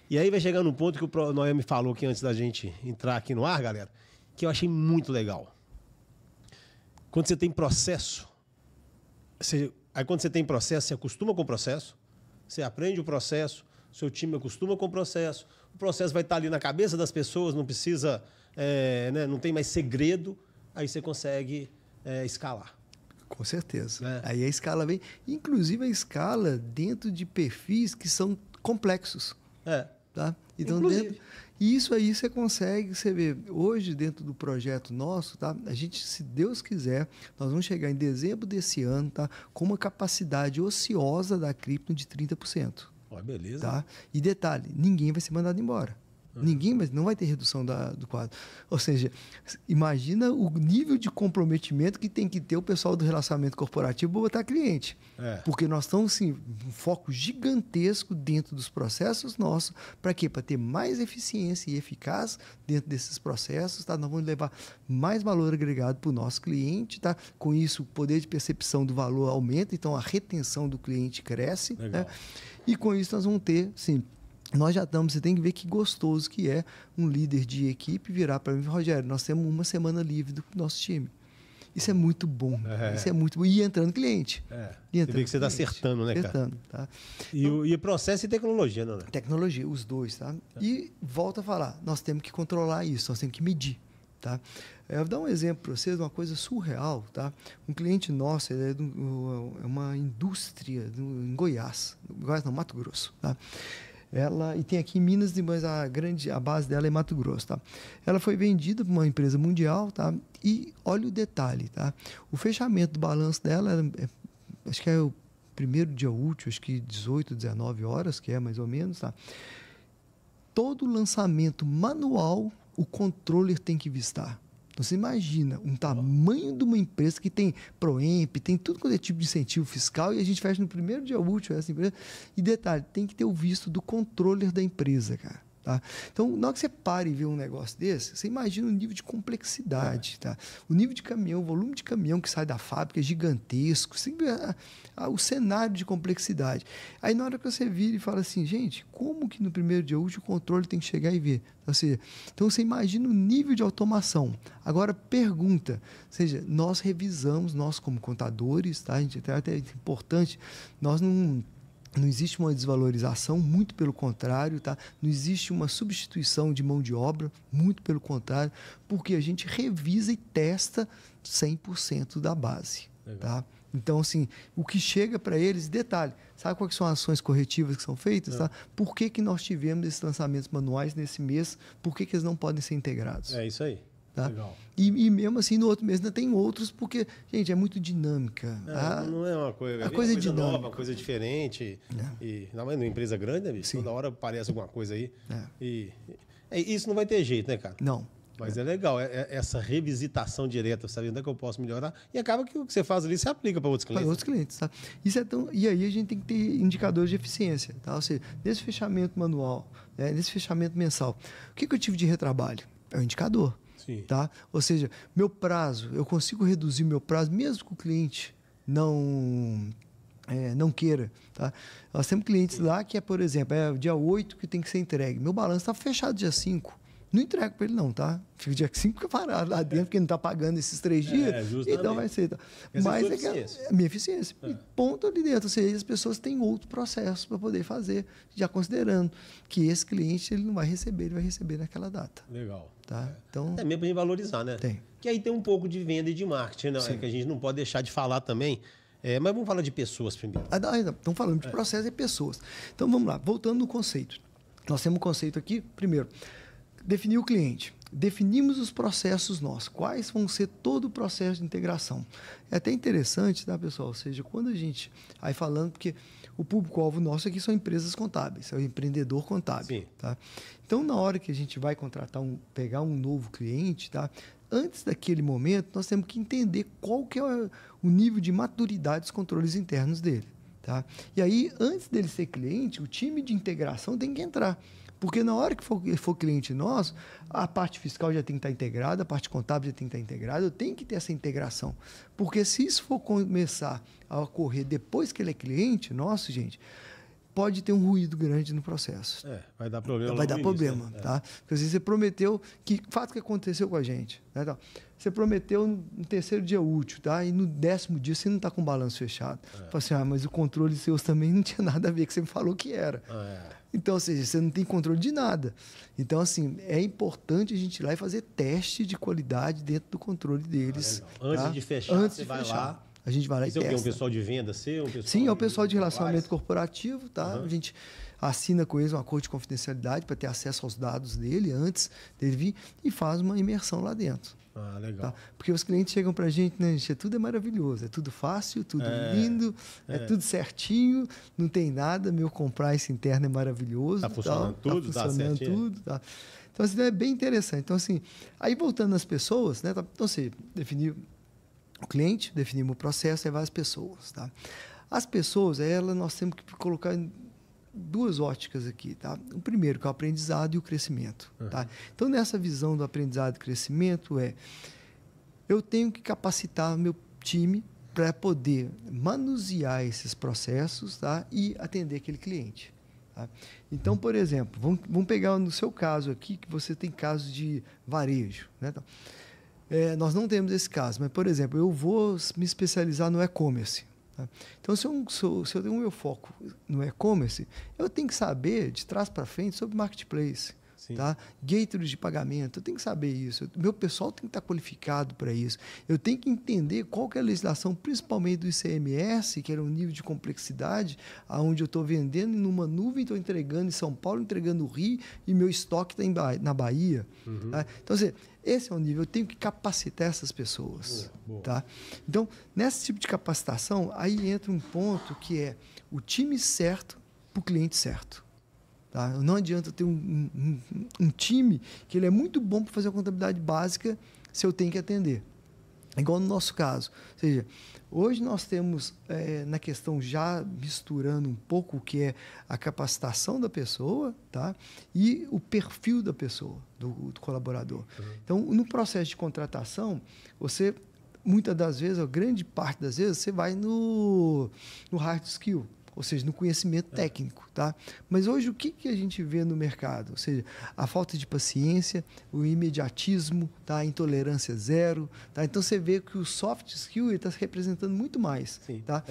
E aí vai chegar num ponto que o Noé me falou aqui antes da gente entrar aqui no ar, galera, que eu achei muito legal. Quando você tem processo, você acostuma com o processo, você aprende o processo, seu time acostuma com o processo vai estar ali na cabeça das pessoas, não precisa, não tem mais segredo, aí você consegue escalar. Com certeza. Aí a escala vem, inclusive a escala dentro de perfis que são complexos. Tá? Então, isso aí você consegue, você vê, hoje dentro do projeto nosso, tá? A gente, se Deus quiser, nós vamos chegar em dezembro desse ano, tá? Com uma capacidade ociosa da cripto de 30%. Beleza. Tá? E detalhe, ninguém vai ser mandado embora. Não vai ter redução do quadro. Ou seja, imagina o nível de comprometimento que tem que ter o pessoal do relacionamento corporativo para botar cliente. Porque nós estamos, assim, um foco gigantesco dentro dos processos nossos. Para quê? Para ter mais eficiência e eficácia dentro desses processos. Tá? Nós vamos levar mais valor agregado para o nosso cliente. Tá? Com isso, o poder de percepção do valor aumenta. Então, a retenção do cliente cresce. Né? E com isso, nós vamos ter, sim, nós já estamos, você tem que ver que gostoso que é um líder de equipe virar para mim, Rogério, nós temos uma semana livre do nosso time. Isso é muito bom. Isso é muito bom. E entrando cliente. Você vê que você está acertando, né, cara? Tá? E processo e tecnologia, não é? Tecnologia, os dois, tá? E volta a falar, nós temos que controlar isso, nós temos que medir. Tá? Eu vou dar um exemplo para vocês, uma coisa surreal. Tá? Um cliente nosso, ele é uma indústria em Goiás, Mato Grosso. Tá? E tem aqui em Minas, mas a base dela é em Mato Grosso. Tá? Ela foi vendida para uma empresa mundial, tá? E olha o detalhe, tá? O fechamento do balanço dela, acho que é o primeiro dia útil, acho que 18, 19 horas, que é mais ou menos. Tá? Todo lançamento manual, o controller tem que vistar. Então, você imagina um tamanho de uma empresa que tem Proemp, tem tudo quanto é tipo de incentivo fiscal, e a gente fecha no primeiro dia útil essa empresa. E detalhe, tem que ter o visto do controller da empresa, cara. Tá? Então, na hora que você para e vê um negócio desse, você imagina o nível de complexidade. Tá? O nível de caminhão, o volume de caminhão que sai da fábrica é gigantesco. Você vê o cenário de complexidade. Aí, na hora que você vira e fala assim, gente, como que no primeiro dia útil o controle tem que chegar e ver? Então, você imagina o nível de automação. Agora, pergunta. Ou seja, nós revisamos, nós como contadores, tá? A gente até é importante, nós não existe uma desvalorização, muito pelo contrário, tá? Não existe uma substituição de mão de obra, muito pelo contrário, porque a gente revisa e testa 100% da base. Tá? Então, assim, o que chega para eles, detalhe, sabe quais são as ações corretivas que são feitas? Tá? Por que nós tivemos esses lançamentos manuais nesse mês? Por que eles não podem ser integrados? É isso aí. Tá? Legal. E mesmo assim, no outro mês ainda tem outros, porque, gente, é muito dinâmica. Não é uma coisa, coisa dinâmica. Nova, uma coisa diferente. E não é numa empresa grande, né, bicho? Toda hora aparece alguma coisa aí. E isso não vai ter jeito, né, cara? Não. Mas é legal, essa revisitação direta, sabe onde é que eu posso melhorar? E acaba que o que você faz ali, você aplica para outros clientes. Para outros clientes, tá? Isso é tão... E aí a gente tem que ter indicadores de eficiência, tá? Ou seja, nesse fechamento manual, nesse fechamento mensal, o que eu tive de retrabalho? É o indicador. Sim. Tá? Ou seja, meu prazo, eu consigo reduzir meu prazo, mesmo que o cliente não queira. Tá? Nós temos clientes lá que por exemplo, é o dia 8 que tem que ser entregue. Meu balanço está fechado dia 5. Não entrego para ele não, tá? Fica dia 5 fica parado lá dentro, porque não está pagando esses 3 dias. Então vai ser. Tá? Mas é a minha eficiência. E ponto ali dentro. Ou seja, as pessoas têm outro processo para poder fazer, já considerando que esse cliente ele não vai receber, ele vai receber naquela data. Legal. Tá? Então, é mesmo para a gente valorizar, né? Tem. Que aí tem um pouco de venda e de marketing, né? Que a gente não pode deixar de falar também. Mas vamos falar de pessoas primeiro. Estamos falando de processo e pessoas. Então vamos lá, voltando no conceito. Nós temos um conceito aqui, primeiro, definir o cliente. Definimos os processos nossos. Quais vão ser todo o processo de integração? É até interessante, tá, pessoal? Ou seja, quando a gente... Aí falando, porque o público-alvo nosso aqui são empresas contábeis, é o empreendedor contábil. Sim. Tá? Então, na hora que a gente vai pegar um novo cliente, tá? Antes daquele momento, nós temos que entender qual que é o nível de maturidade dos controles internos dele. Tá? E aí, antes dele ser cliente, o time de integração tem que entrar. Porque na hora que for cliente nosso, a parte fiscal já tem que estar integrada, a parte contábil já tem que estar integrada, eu tenho que ter essa integração. Porque se isso for começar a ocorrer depois que ele é cliente nosso, gente, pode ter um ruído grande no processo. Vai dar problema. Vai dar problema, né? Tá? Porque você prometeu que fato que aconteceu com a gente, né? Então, você prometeu no terceiro dia útil, tá? E no 10º dia você não está com o balanço fechado. Fala assim, mas o controle seus também não tinha nada a ver com o que você me falou que era. Então, ou seja, você não tem controle de nada. Então, assim, é importante a gente ir lá e fazer teste de qualidade dentro do controle deles. Antes de fechar, você vai lá. A gente vai lá e testa. É um pessoal de venda seu? Sim, é o pessoal de relacionamento corporativo, tá? A gente assina com eles um acordo de confidencialidade para ter acesso aos dados dele antes dele vir e faz uma imersão lá dentro. Legal. Tá? Porque os clientes chegam para a gente, né, gente, tudo é maravilhoso, é tudo fácil, tudo lindo, é tudo certinho, não tem nada, meu compliance interno é maravilhoso. Está funcionando tudo, está funcionando tudo. Tá? Então, assim, é bem interessante. Então, assim, aí voltando às pessoas, né? Então, você definiu o cliente, definimos o processo, aí vai as pessoas. Tá? As pessoas, nós temos que colocar duas óticas aqui, tá? O primeiro, que é o aprendizado e o crescimento, tá? Então, nessa visão do aprendizado e crescimento eu tenho que capacitar meu time para poder manusear esses processos, tá? E atender aquele cliente. Tá? Então, por exemplo, vamos pegar no seu caso aqui, que você tem casos de varejo, né? Então, nós não temos esse caso, mas, por exemplo, eu vou me especializar no e-commerce. Tá? Então, se eu tenho o meu foco no e-commerce, eu tenho que saber de trás para frente sobre marketplace. Tá? Gateways de pagamento, eu tenho que saber isso. Meu pessoal tem que estar qualificado para isso. Eu tenho que entender qual que é a legislação, principalmente do ICMS, que era um nível de complexidade, onde eu estou vendendo numa nuvem, estou entregando em São Paulo, entregando no Rio, e meu estoque está na Bahia. Tá? Então, assim, esse é o nível. Eu tenho que capacitar essas pessoas. Boa. Tá? Então, nesse tipo de capacitação, aí entra um ponto que é o time certo para o cliente certo. Tá? Não adianta ter um time que ele é muito bom para fazer a contabilidade básica se eu tenho que atender. Igual no nosso caso. Ou seja, hoje nós temos, na questão já misturando um pouco o que é a capacitação da pessoa, tá? E o perfil da pessoa, do colaborador. Então, no processo de contratação, você, muitas das vezes, a grande parte das vezes, você vai no hard skill, ou seja, no conhecimento técnico, tá? Mas hoje o que a gente vê no mercado? Ou seja, a falta de paciência, o imediatismo, tá? A intolerância zero, tá? Então você vê que o soft skill está se representando muito mais, Sim, tá?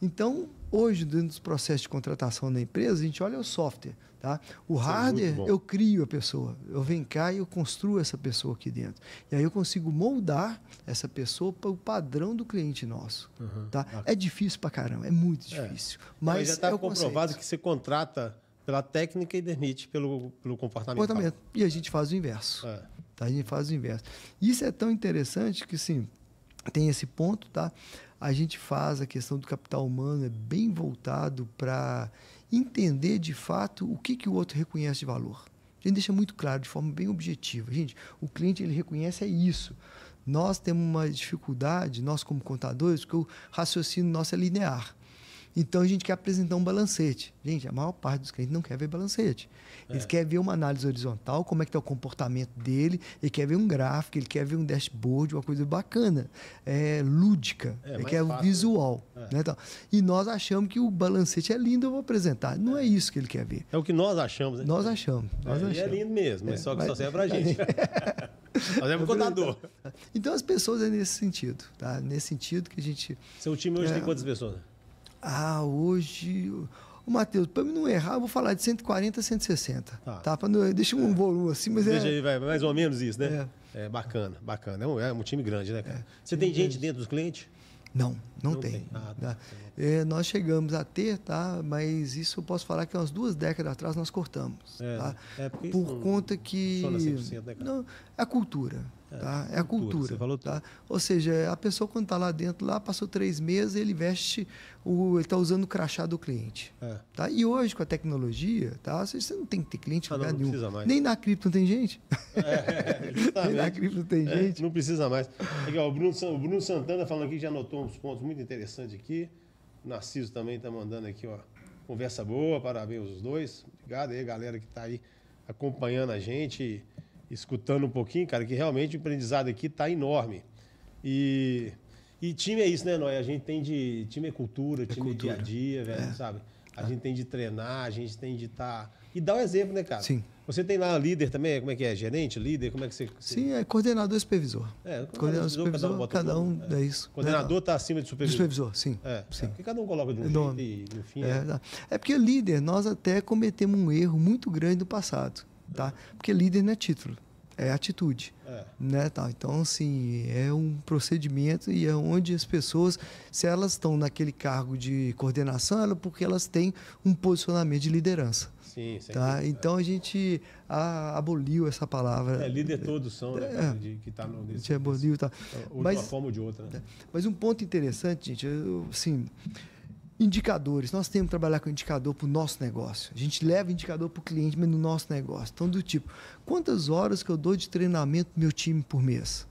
Então, hoje, dentro dos processos de contratação da empresa, a gente olha o software, tá? O hardware, eu crio a pessoa. Eu venho cá e eu construo essa pessoa aqui dentro. E aí eu consigo moldar essa pessoa para o padrão do cliente nosso, tá? É difícil pra caramba, é muito difícil. Mas já está comprovado que você contrata pela técnica e demite pelo comportamento. E a gente faz o inverso. Tá? A gente faz o inverso. Isso é tão interessante que, sim, tem esse ponto, tá? A gente faz a questão do capital humano, é bem voltado para entender de fato o que o outro reconhece de valor. A gente deixa muito claro, de forma bem objetiva. Gente, o cliente ele reconhece isso. Nós temos uma dificuldade, nós como contadores, porque o raciocínio nosso é linear. Então, a gente quer apresentar um balancete. Gente, a maior parte dos clientes não quer ver balancete. Eles querem ver uma análise horizontal, como é que está o comportamento dele, ele quer ver um gráfico, ele quer ver um dashboard, uma coisa bacana, lúdica, ele quer o visual. Né? Então, e nós achamos que o balancete é lindo, eu vou apresentar. Não é isso que ele quer ver. É o que nós achamos, né? Nós achamos. E é lindo mesmo, mas só que só serve para a gente. Nós é um contador. Então, as pessoas é nesse sentido. Tá? Nesse sentido que a gente... Seu time hoje tem quantas pessoas? Hoje... O Matheus, para mim não errar, eu vou falar de 140 a 160. Tá? Deixa um volume assim, mas deixa aí, vai, mais ou menos isso, né? Bacana, bacana. É um time grande, né, cara? Você tem gente dentro dos clientes? Não tem. Nós chegamos a ter, tá? Mas isso eu posso falar que umas 2 décadas atrás nós cortamos. Tá? Por conta que... Funciona 100%, né, cara? Não, é a cultura. Tá? É a cultura. Você falou tá? Ou seja, a pessoa quando está lá dentro, passou 3 meses, ele veste, ele está usando o crachá do cliente. Tá? E hoje, com a tecnologia, tá? Você não tem que ter cliente em lugar nenhum. Mais. Nem na cripto não tem gente. Nem na cripto não tem gente. Não precisa mais. Aqui, ó, o Bruno Santana falando aqui, já anotou uns pontos muito interessantes aqui. O Narciso também está mandando aqui, ó. Conversa boa, parabéns os dois. Obrigado aí, galera que está aí acompanhando a gente, escutando um pouquinho, cara, que realmente o aprendizado aqui está enorme. E time é isso, né, Noé? A gente tem de... Time é cultura, time é dia a dia, velho, sabe? A gente tem de treinar, a gente tem de estar... E dar o exemplo, né, cara? Sim. Você tem lá líder também, como é que é? Gerente, líder, como é que você... Sim, é coordenador e supervisor. Coordenador e supervisor, cada um é isso. Coordenador está acima de supervisor. De supervisor, sim. Sim. Porque cada um coloca de um jeito e no fim... É porque líder, nós até cometemos um erro muito grande no passado, tá? Porque líder não é título, é atitude. Né, tá? Então, assim, é um procedimento e é onde as pessoas, se elas estão naquele cargo de coordenação, é porque elas têm um posicionamento de liderança. Sim, tá? Então, a gente aboliu essa palavra. Líder todos são, né? Que está no... A gente aboliu, tá? De uma forma ou de outra, né? Mas um ponto interessante, gente, assim... Indicadores, nós temos que trabalhar com indicador para o nosso negócio. A gente leva indicador para o cliente, mas no nosso negócio. Então, do tipo, quantas horas que eu dou de treinamento para o meu time por mês?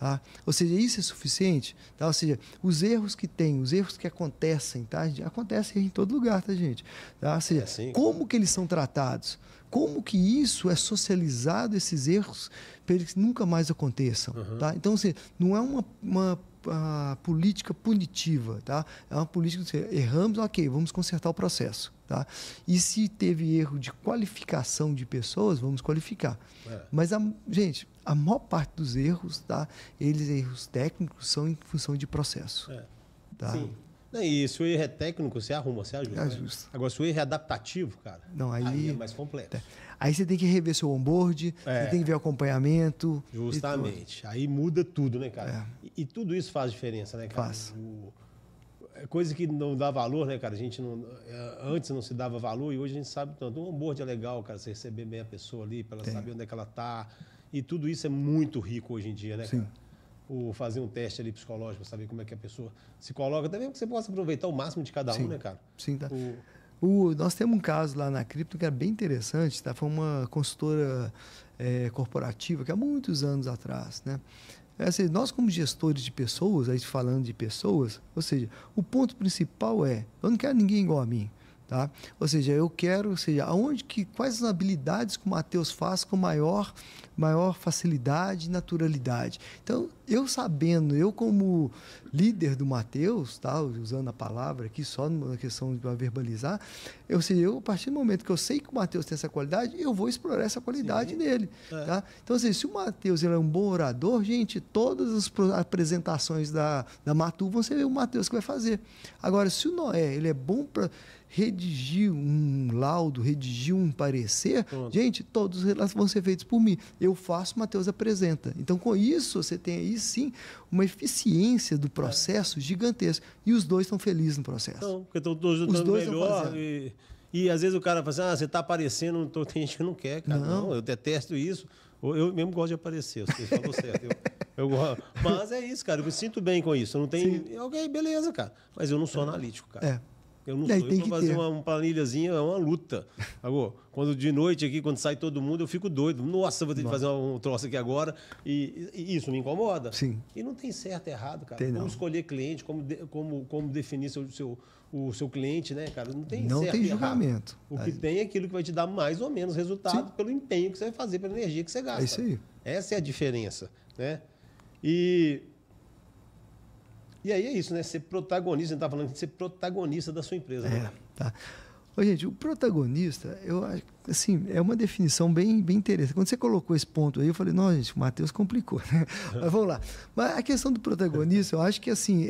Tá? Ou seja, isso é suficiente? Tá? Ou seja, os erros que tem, os erros que acontecem, tá? Acontecem em todo lugar, tá, gente? Tá? Ou seja, como que eles são tratados? Como que isso é socializado, esses erros, para eles nunca mais aconteçam? Tá? Então, assim, não é uma política punitiva, tá? É uma política de erramos, ok, vamos consertar o processo, tá? E se teve erro de qualificação de pessoas, vamos qualificar. Mas, gente, a maior parte dos erros, tá? Erros técnicos, são em função de processo. Tá? Sim. E se o erro é técnico, você arruma, você ajuda. Né? Agora, se o erro é adaptativo, cara, aí é mais complexo. Aí você tem que rever seu onboard, você tem que ver o acompanhamento. Justamente. Aí muda tudo, né, cara? E tudo isso faz diferença, né, cara? Faz. Coisa que não dá valor, né, cara? A gente não, antes não se dava valor e hoje a gente sabe tanto. Um onboard é legal, cara, você receber bem a pessoa ali, para ela saber onde é que ela tá. E tudo isso é muito rico hoje em dia, né, cara? Fazer um teste ali psicológico, para saber como é que a pessoa se coloca, também que você possa aproveitar o máximo de cada um, né, cara? Sim, tá. Nós temos um caso lá na Cripto que era bem interessante, tá? Foi uma consultora corporativa que há muitos anos atrás, né? Assim, nós, como gestores de pessoas, aí falando de pessoas, ou seja, o ponto principal é, eu não quero ninguém igual a mim. Tá? Ou seja, eu quero, ou seja, quais as habilidades que o Matheus faz com maior facilidade e naturalidade. Então, eu como líder do Matheus, tá? Usando a palavra aqui só numa questão de verbalizar, a partir do momento que eu sei que o Matheus tem essa qualidade, eu vou explorar essa qualidade nele. Tá? Então, assim, se o Matheus ele é um bom orador, gente, todas as apresentações da Matu vão ser o Matheus que vai fazer. Agora, se o Noé ele é bom para redigir um laudo, redigir um parecer, gente, todos vão ser feitos por mim. Eu faço, o Matheus apresenta. Então, com isso, você tem aí, sim, uma eficiência do processo gigantesca. E os dois estão felizes no processo. Então, porque estão todos lutando melhor. E às vezes o cara fala assim, você está aparecendo, tem gente que não quer, cara. Não, eu detesto isso. Eu mesmo gosto de aparecer, você falou certo. Eu gosto. Mas é isso, cara. Eu me sinto bem com isso. Eu não tenho... Ok, beleza, cara. Mas eu não sou analítico, cara. Eu não sou. Eu fazer uma planilhazinha, é uma luta. Agora, quando de noite aqui, quando sai todo mundo, eu fico doido. Nossa, vou ter que fazer um troço aqui agora. E isso me incomoda. Sim. E não tem certo e errado, cara. Tem, como não. escolher cliente, como definir o seu cliente, né, cara? Não tem não certo tem e julgamento. errado. O que tem é aquilo que vai te dar mais ou menos resultado pelo empenho que você vai fazer, pela energia que você gasta. É isso aí. Essa é a diferença, né? E aí é isso, né? Ser protagonista, a gente está falando de ser protagonista da sua empresa. Né? Tá. Ô, gente, o protagonista, eu acho, assim, é uma definição bem interessante. Quando você colocou esse ponto aí, eu falei, não, gente, o Matheus complicou, né? Mas vamos lá. Mas a questão do protagonista, eu acho que, assim,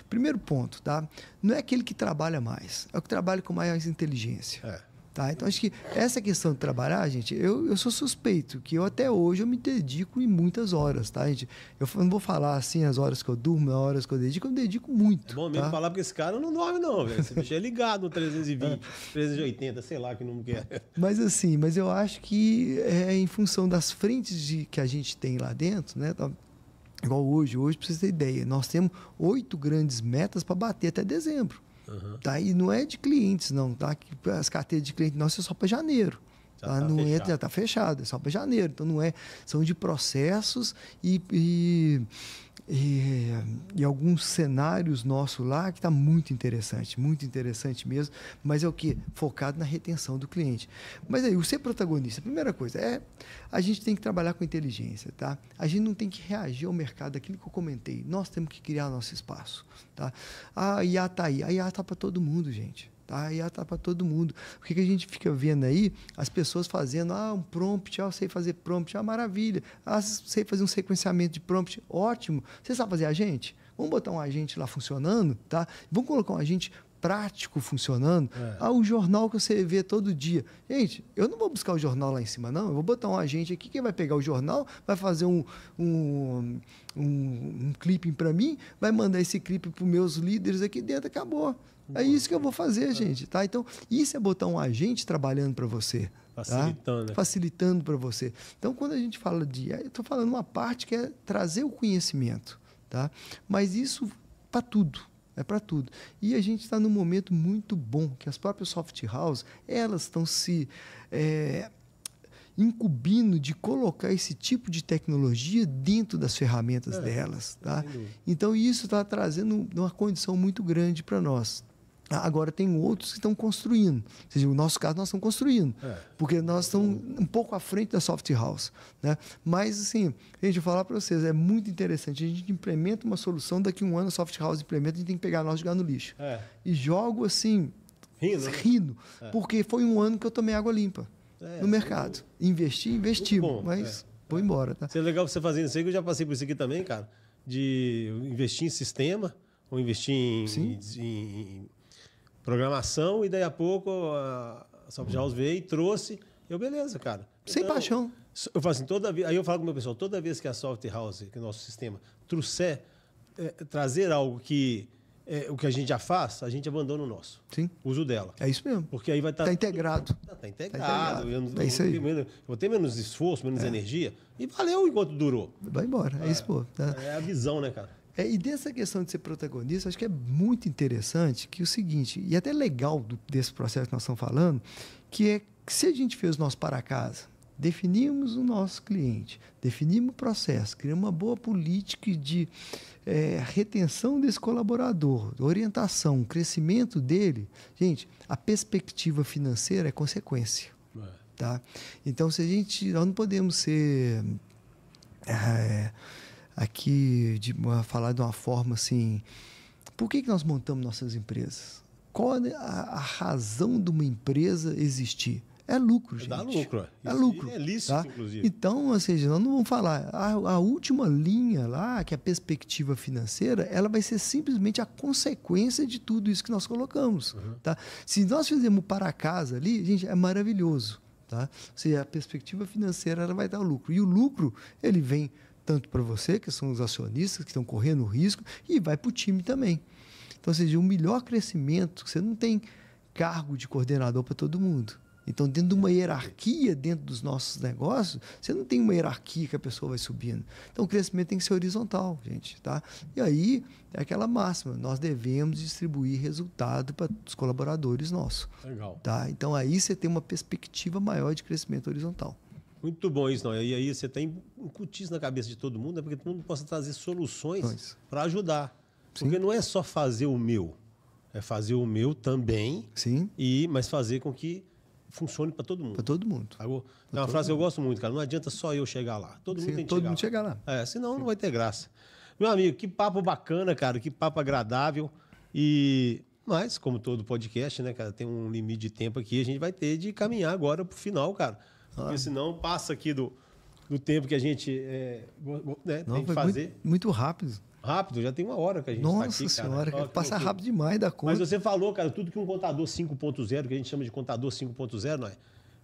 primeiro ponto, tá? Não é aquele que trabalha mais, é o que trabalha com mais inteligência. Tá? Então, acho que essa questão de trabalhar, gente, eu sou suspeito, que eu até hoje eu me dedico em muitas horas, tá, gente? Eu não vou falar assim as horas que eu durmo, as horas que eu me dedico muito. É bom mesmo falar, porque esse cara não dorme não, velho. Esse bicho é ligado no 320, 380, sei lá que não quer. Mas assim, eu acho que é em função das frentes que a gente tem lá dentro, né? Igual hoje, para vocês terem ideia, nós temos 8 grandes metas para bater até dezembro. Tá? E não é de clientes, não. Tá? As carteiras de cliente nossas é só para janeiro. Já está fechado, é só para janeiro. Então, não é. São de processos e alguns cenários nossos lá que está muito interessante mesmo. Mas é o quê? Focado na retenção do cliente. Mas aí, o ser protagonista, a primeira coisa a gente tem que trabalhar com inteligência, tá? A gente não tem que reagir ao mercado, aquilo que eu comentei. Nós temos que criar nosso espaço, tá? A IA está aí. A IA está para todo mundo, gente. Tá? A IA está para todo mundo. O que a gente fica vendo aí? As pessoas fazendo um prompt, eu sei fazer prompt, maravilha. Sei fazer um sequenciamento de prompt, ótimo. Você sabe fazer agente? Vamos botar um agente lá funcionando, tá? Vamos colocar um agente prático funcionando. O jornal que você vê todo dia. Gente, eu não vou buscar o jornal lá em cima, não. Eu vou botar um agente aqui que vai pegar o jornal, vai fazer um clipping para mim, vai mandar esse clipe para os meus líderes aqui dentro, acabou. É isso que eu vou fazer, gente. Tá? Então, isso é botar um agente trabalhando para você. Facilitando. Tá? Facilitando para você. Então, quando a gente fala eu estou falando uma parte que é trazer o conhecimento. Tá? Mas isso para tudo. É para tudo. E a gente está num momento muito bom, que as próprias soft houses, elas estão se incumbindo de colocar esse tipo de tecnologia dentro das ferramentas delas. Tá? Então, isso está trazendo uma condição muito grande para nós. Agora, tem outros que estão construindo. Ou seja, no nosso caso, nós estamos construindo. Porque nós estamos um pouco à frente da soft house. Né? Mas, assim, gente, eu vou falar para vocês, é muito interessante. A gente implementa uma solução, daqui a um ano a soft house implementa, a gente tem que pegar nós e jogar no lixo. E jogo, assim, rindo. Porque foi um ano que eu tomei água limpa no mercado. Investimos, mas vou embora. Tá? Isso é legal você fazendo isso aí, que eu já passei por isso aqui também, cara, de investir em sistema, ou investir em programação, e daí a pouco a soft house veio e trouxe. Beleza, cara. Sem paixão. Eu falo assim, aí eu falo com o meu pessoal, toda vez que a soft house, que é o nosso sistema, trazer algo que o que a gente já faz, a gente abandona o nosso. Sim. Uso dela. É isso mesmo. Porque aí vai estar... Está integrado. Está integrado. É isso aí. Eu vou ter menos esforço, menos energia. E valeu enquanto durou. Vai embora. É isso, pô. Tá? É a visão, né, cara? E dessa questão de ser protagonista, acho que é muito interessante que o seguinte, e até legal desse processo que nós estamos falando, que é que se a gente fez o nosso para casa definimos o nosso cliente, definimos o processo, criamos uma boa política de retenção desse colaborador, orientação, crescimento dele. Gente, a perspectiva financeira é consequência. Tá? Então, nós não podemos ser aqui falar de uma forma assim. Por que nós montamos nossas empresas? Qual a razão de uma empresa existir? É lucro, gente. Dá lucro. É lucro. É lícito, tá? inclusive. Então, ou seja, nós não vamos falar. A última linha lá, que é a perspectiva financeira, ela vai ser simplesmente a consequência de tudo isso que nós colocamos. Tá? Se nós fizermos para casa ali, gente, é maravilhoso. Tá? Ou seja, a perspectiva financeira ela vai dar o lucro. E o lucro, ele vem tanto para você, que são os acionistas que estão correndo o risco, e vai para o time também. Então, ou seja, o melhor crescimento, você não tem cargo de coordenador para todo mundo. Então, dentro de uma hierarquia, dentro dos nossos negócios, você não tem uma hierarquia que a pessoa vai subindo. Então, o crescimento tem que ser horizontal, gente. Tá? E aí, é aquela máxima, nós devemos distribuir resultado para os colaboradores nossos. Legal. Tá? Então, aí você tem uma perspectiva maior de crescimento horizontal. Muito bom isso, não. E aí você tem incutir isso na cabeça de todo mundo, para que todo mundo possa trazer soluções para ajudar. Porque não é só fazer o meu, é fazer o meu também, Sim. Mas fazer com que funcione para todo mundo. Para todo mundo. É uma frase que eu gosto muito, cara. Não adianta só eu chegar lá. Todo mundo tem que chegar lá. Senão não vai ter graça. Meu amigo, que papo bacana, cara. Que papo agradável. Mas, como todo podcast, né, cara, tem um limite de tempo aqui. A gente vai ter de caminhar agora pro final, cara. Porque senão passa aqui do tempo que a gente tem que fazer. Muito rápido. Rápido, já tem 1 hora que a gente está aqui, cara. Nossa senhora, passa rápido demais da conta. Mas você falou, cara, tudo que um contador 5.0, que a gente chama de contador 5.0, não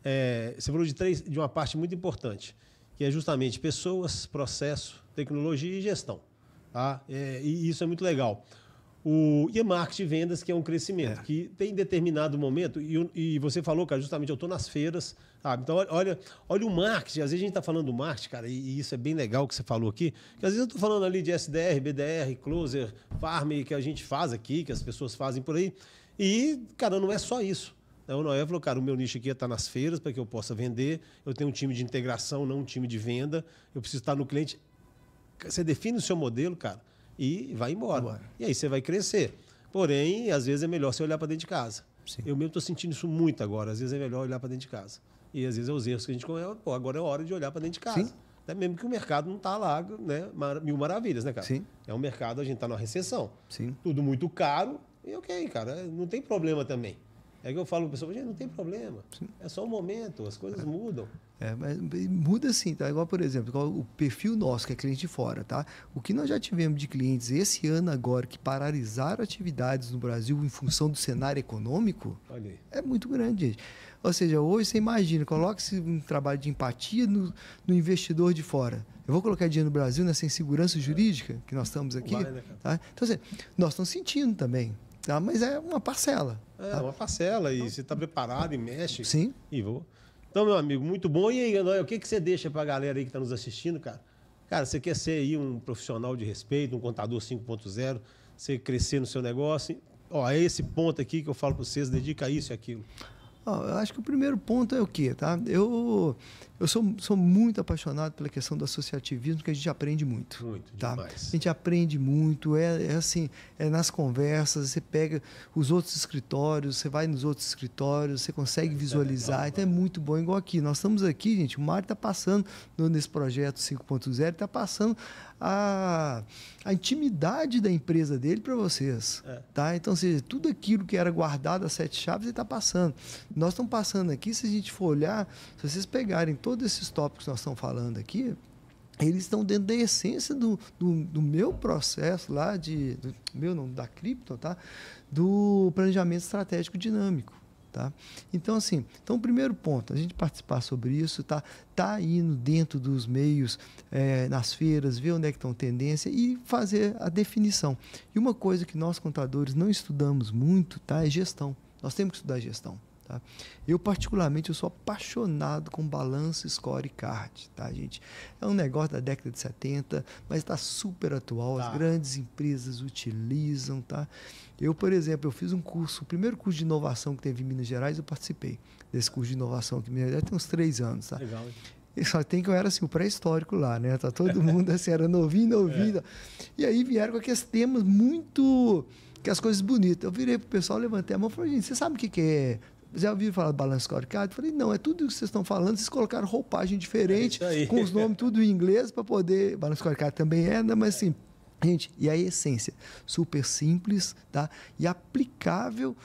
é? Você falou de uma parte muito importante, que é justamente pessoas, processo, tecnologia e gestão. Tá? E isso é muito legal. E marketing e vendas, que é um crescimento, que tem determinado momento, e você falou, cara, justamente eu estou nas feiras, sabe? Então, olha o marketing, às vezes a gente está falando do marketing, cara, e isso é bem legal que você falou aqui, que às vezes eu estou falando ali de SDR, BDR, Closer, Farm, que a gente faz aqui, que as pessoas fazem por aí, e, cara, não é só isso. O Noé falou, cara, o meu nicho aqui é estar nas feiras para que eu possa vender, eu tenho um time de integração, não um time de venda, eu preciso estar no cliente. Você define o seu modelo, cara, e vai embora. E aí você vai crescer. Porém, às vezes é melhor você olhar para dentro de casa. Sim. Eu mesmo estou sentindo isso muito agora. Às vezes é melhor olhar para dentro de casa. E às vezes é os erros que a gente comete. Agora é hora de olhar para dentro de casa. Sim. Até mesmo que o mercado não está lá, né? Mil maravilhas, né, cara? Sim. É um mercado, a gente está numa recessão. Sim. Tudo muito caro. E ok, cara, não tem problema também. É que eu falo para o pessoal, gente, não tem problema. Sim. É só um momento, as coisas mudam. Mas muda sim, tá? Igual, por exemplo, o perfil nosso, que é cliente de fora, tá? O que nós já tivemos de clientes esse ano agora que paralisaram atividades no Brasil em função do cenário econômico é muito grande, gente. Ou seja, hoje você imagina, coloque-se um trabalho de empatia no investidor de fora. Eu vou colocar dinheiro no Brasil nessa insegurança jurídica que nós estamos aqui. Tá? Então, assim, nós estamos sentindo também. Tá? Mas é uma parcela. Tá? Uma parcela, e você está preparado e mexe. Sim. E vou. Então, meu amigo, muito bom. E aí, Noé, o que você deixa para a galera aí que está nos assistindo, cara? Cara, você quer ser aí um profissional de respeito, um contador 5.0, você crescer no seu negócio. É esse ponto aqui que eu falo para vocês, dedica a isso e aquilo. Eu acho que o primeiro ponto é o quê? Tá? Eu sou muito apaixonado pela questão do associativismo, porque a gente aprende muito. Muito, tá? demais. A gente aprende muito, assim, nas conversas, você pega os outros escritórios, você vai nos outros escritórios, você consegue visualizar, então é muito bom. Igual aqui, nós estamos aqui, gente, o Mário está passando nesse projeto 5.0, está passando a intimidade da empresa dele para vocês. Tá? Então, seja, tudo aquilo que era guardado a 7 chaves, ele está passando. Nós estamos passando aqui, se a gente for olhar, se vocês pegarem todos esses tópicos que nós estamos falando aqui, eles estão dentro da essência do meu processo lá, da Krypton, tá? Do planejamento estratégico dinâmico. Tá? Então, assim, o primeiro ponto, a gente participar sobre isso, tá indo dentro dos meios, nas feiras, ver onde é que estão tendência e fazer a definição. E uma coisa que nós, contadores, não estudamos muito, tá? É gestão. Nós temos que estudar gestão. Tá? Eu, particularmente, eu sou apaixonado com balanço, score e card, tá, gente? É um negócio da década de 70, mas está super atual, as grandes empresas utilizam, tá? Eu, por exemplo, eu fiz um curso, o primeiro curso de inovação que teve em Minas Gerais, eu participei desse curso de inovação aqui em Minas Gerais, tem uns 3 anos, tá? Legal, hein? Só tem que eu era assim, o pré-histórico lá, né? Tá todo mundo assim, era novinho. E aí vieram com aqueles temas muito... que as coisas bonitas. Eu virei pro pessoal, levantei a mão e falei, gente, você sabe o que é? Já ouviram falar do balanço scorecard? Eu falei, não, é tudo o que vocês estão falando, vocês colocaram roupagem diferente, com os nomes tudo em inglês para poder... Balanço scorecard também é, né? Mas assim, gente, e a essência, super simples, tá? E aplicável,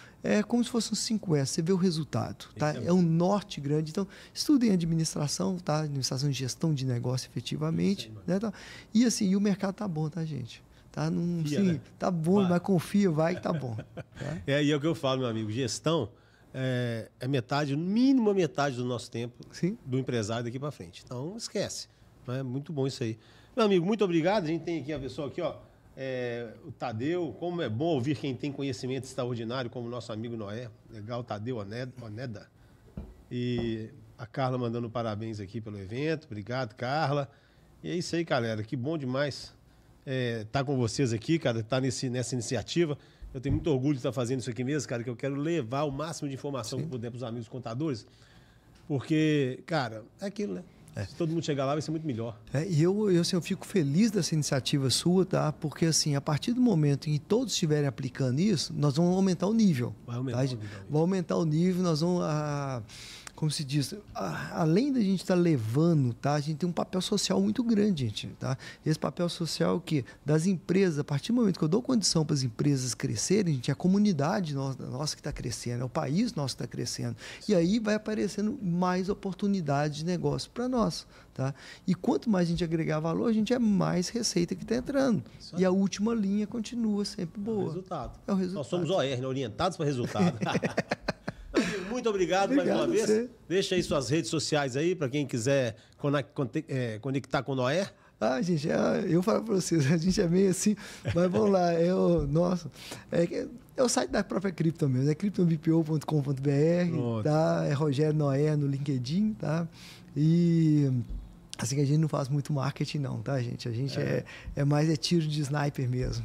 como se fosse um 5S, você vê o resultado, tá? É um norte grande. Então, estudem administração, tá? Administração e gestão de negócio, efetivamente, né? Tá? E assim, e o mercado tá bom, tá, gente? Tá, sim, né? Tá bom, mas confia, vai que tá bom. Tá? E é o que eu falo, meu amigo, gestão é metade, no mínimo a metade do nosso tempo, sim, do empresário daqui para frente. Então, esquece. É muito bom isso aí. Meu amigo, muito obrigado. A gente tem aqui a pessoa aqui, ó, o Tadeu. Como é bom ouvir quem tem conhecimento extraordinário, como o nosso amigo Noé. Legal, Tadeu Oneda. E a Carla mandando parabéns aqui pelo evento. Obrigado, Carla. E é isso aí, galera. Que bom demais tá com vocês aqui, cara, tá nessa iniciativa. Eu tenho muito orgulho de estar fazendo isso aqui mesmo, cara, que eu quero levar o máximo de informação que puder para os amigos contadores, porque, cara, é aquilo, né? Se todo mundo chegar lá, vai ser muito melhor. E eu fico feliz dessa iniciativa sua, tá? Porque, assim, a partir do momento em que todos estiverem aplicando isso, nós vamos aumentar o nível. Vai aumentar, tá? Vai aumentar o nível, nós vamos... como se diz, além da gente estar levando, tá? A gente tem um papel social muito grande, gente, tá? Esse papel social que das empresas, a partir do momento que eu dou condição para as empresas crescerem, gente, é a comunidade nossa que está crescendo, é o país nosso que está crescendo. E aí vai aparecendo mais oportunidades de negócio para nós, tá? E quanto mais a gente agregar valor, a gente é mais receita que está entrando. E a última linha continua sempre boa. É o resultado. É o resultado. Nós somos OR, né? Orientados para resultado. Muito obrigado mais uma vez. Você. Deixa aí suas redes sociais aí para quem quiser conectar com o Noé. Gente, eu falo para vocês, a gente é meio assim, mas vamos lá, é o site da própria Cripton mesmo, é cryptonbpo.com.br, tá? É Rogério Noé no LinkedIn, tá? E assim, a gente não faz muito marketing não, tá, gente? A gente é mais tiro de sniper mesmo.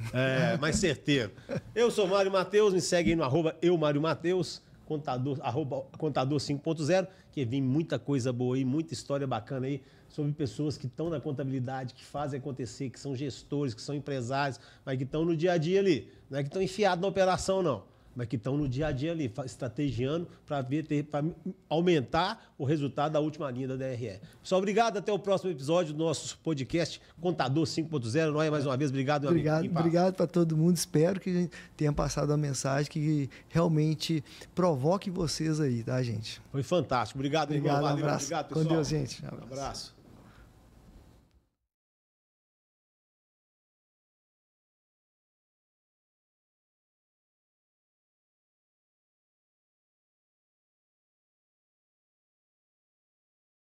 Mais certeiro. Eu sou Mário Mateus, me segue aí no @eumariomateus. Contador 5.0, que vem muita coisa boa aí, muita história bacana aí sobre pessoas que estão na contabilidade, que fazem acontecer, que são gestores, que são empresários, mas que estão no dia a dia ali. Não é que estão enfiados na operação, não, mas que estão no dia a dia ali, estrategiando para aumentar o resultado da última linha da DRE. Pessoal, obrigado. Até o próximo episódio do nosso podcast Contador 5.0. Noé, mais uma vez, obrigado, meu amigo. Obrigado para todo mundo. Espero que a gente tenha passado a mensagem que realmente provoque vocês aí, tá, gente? Foi fantástico. Obrigado, irmão. Valeu, um abraço. Obrigado, pessoal. Com Deus, gente. Um abraço.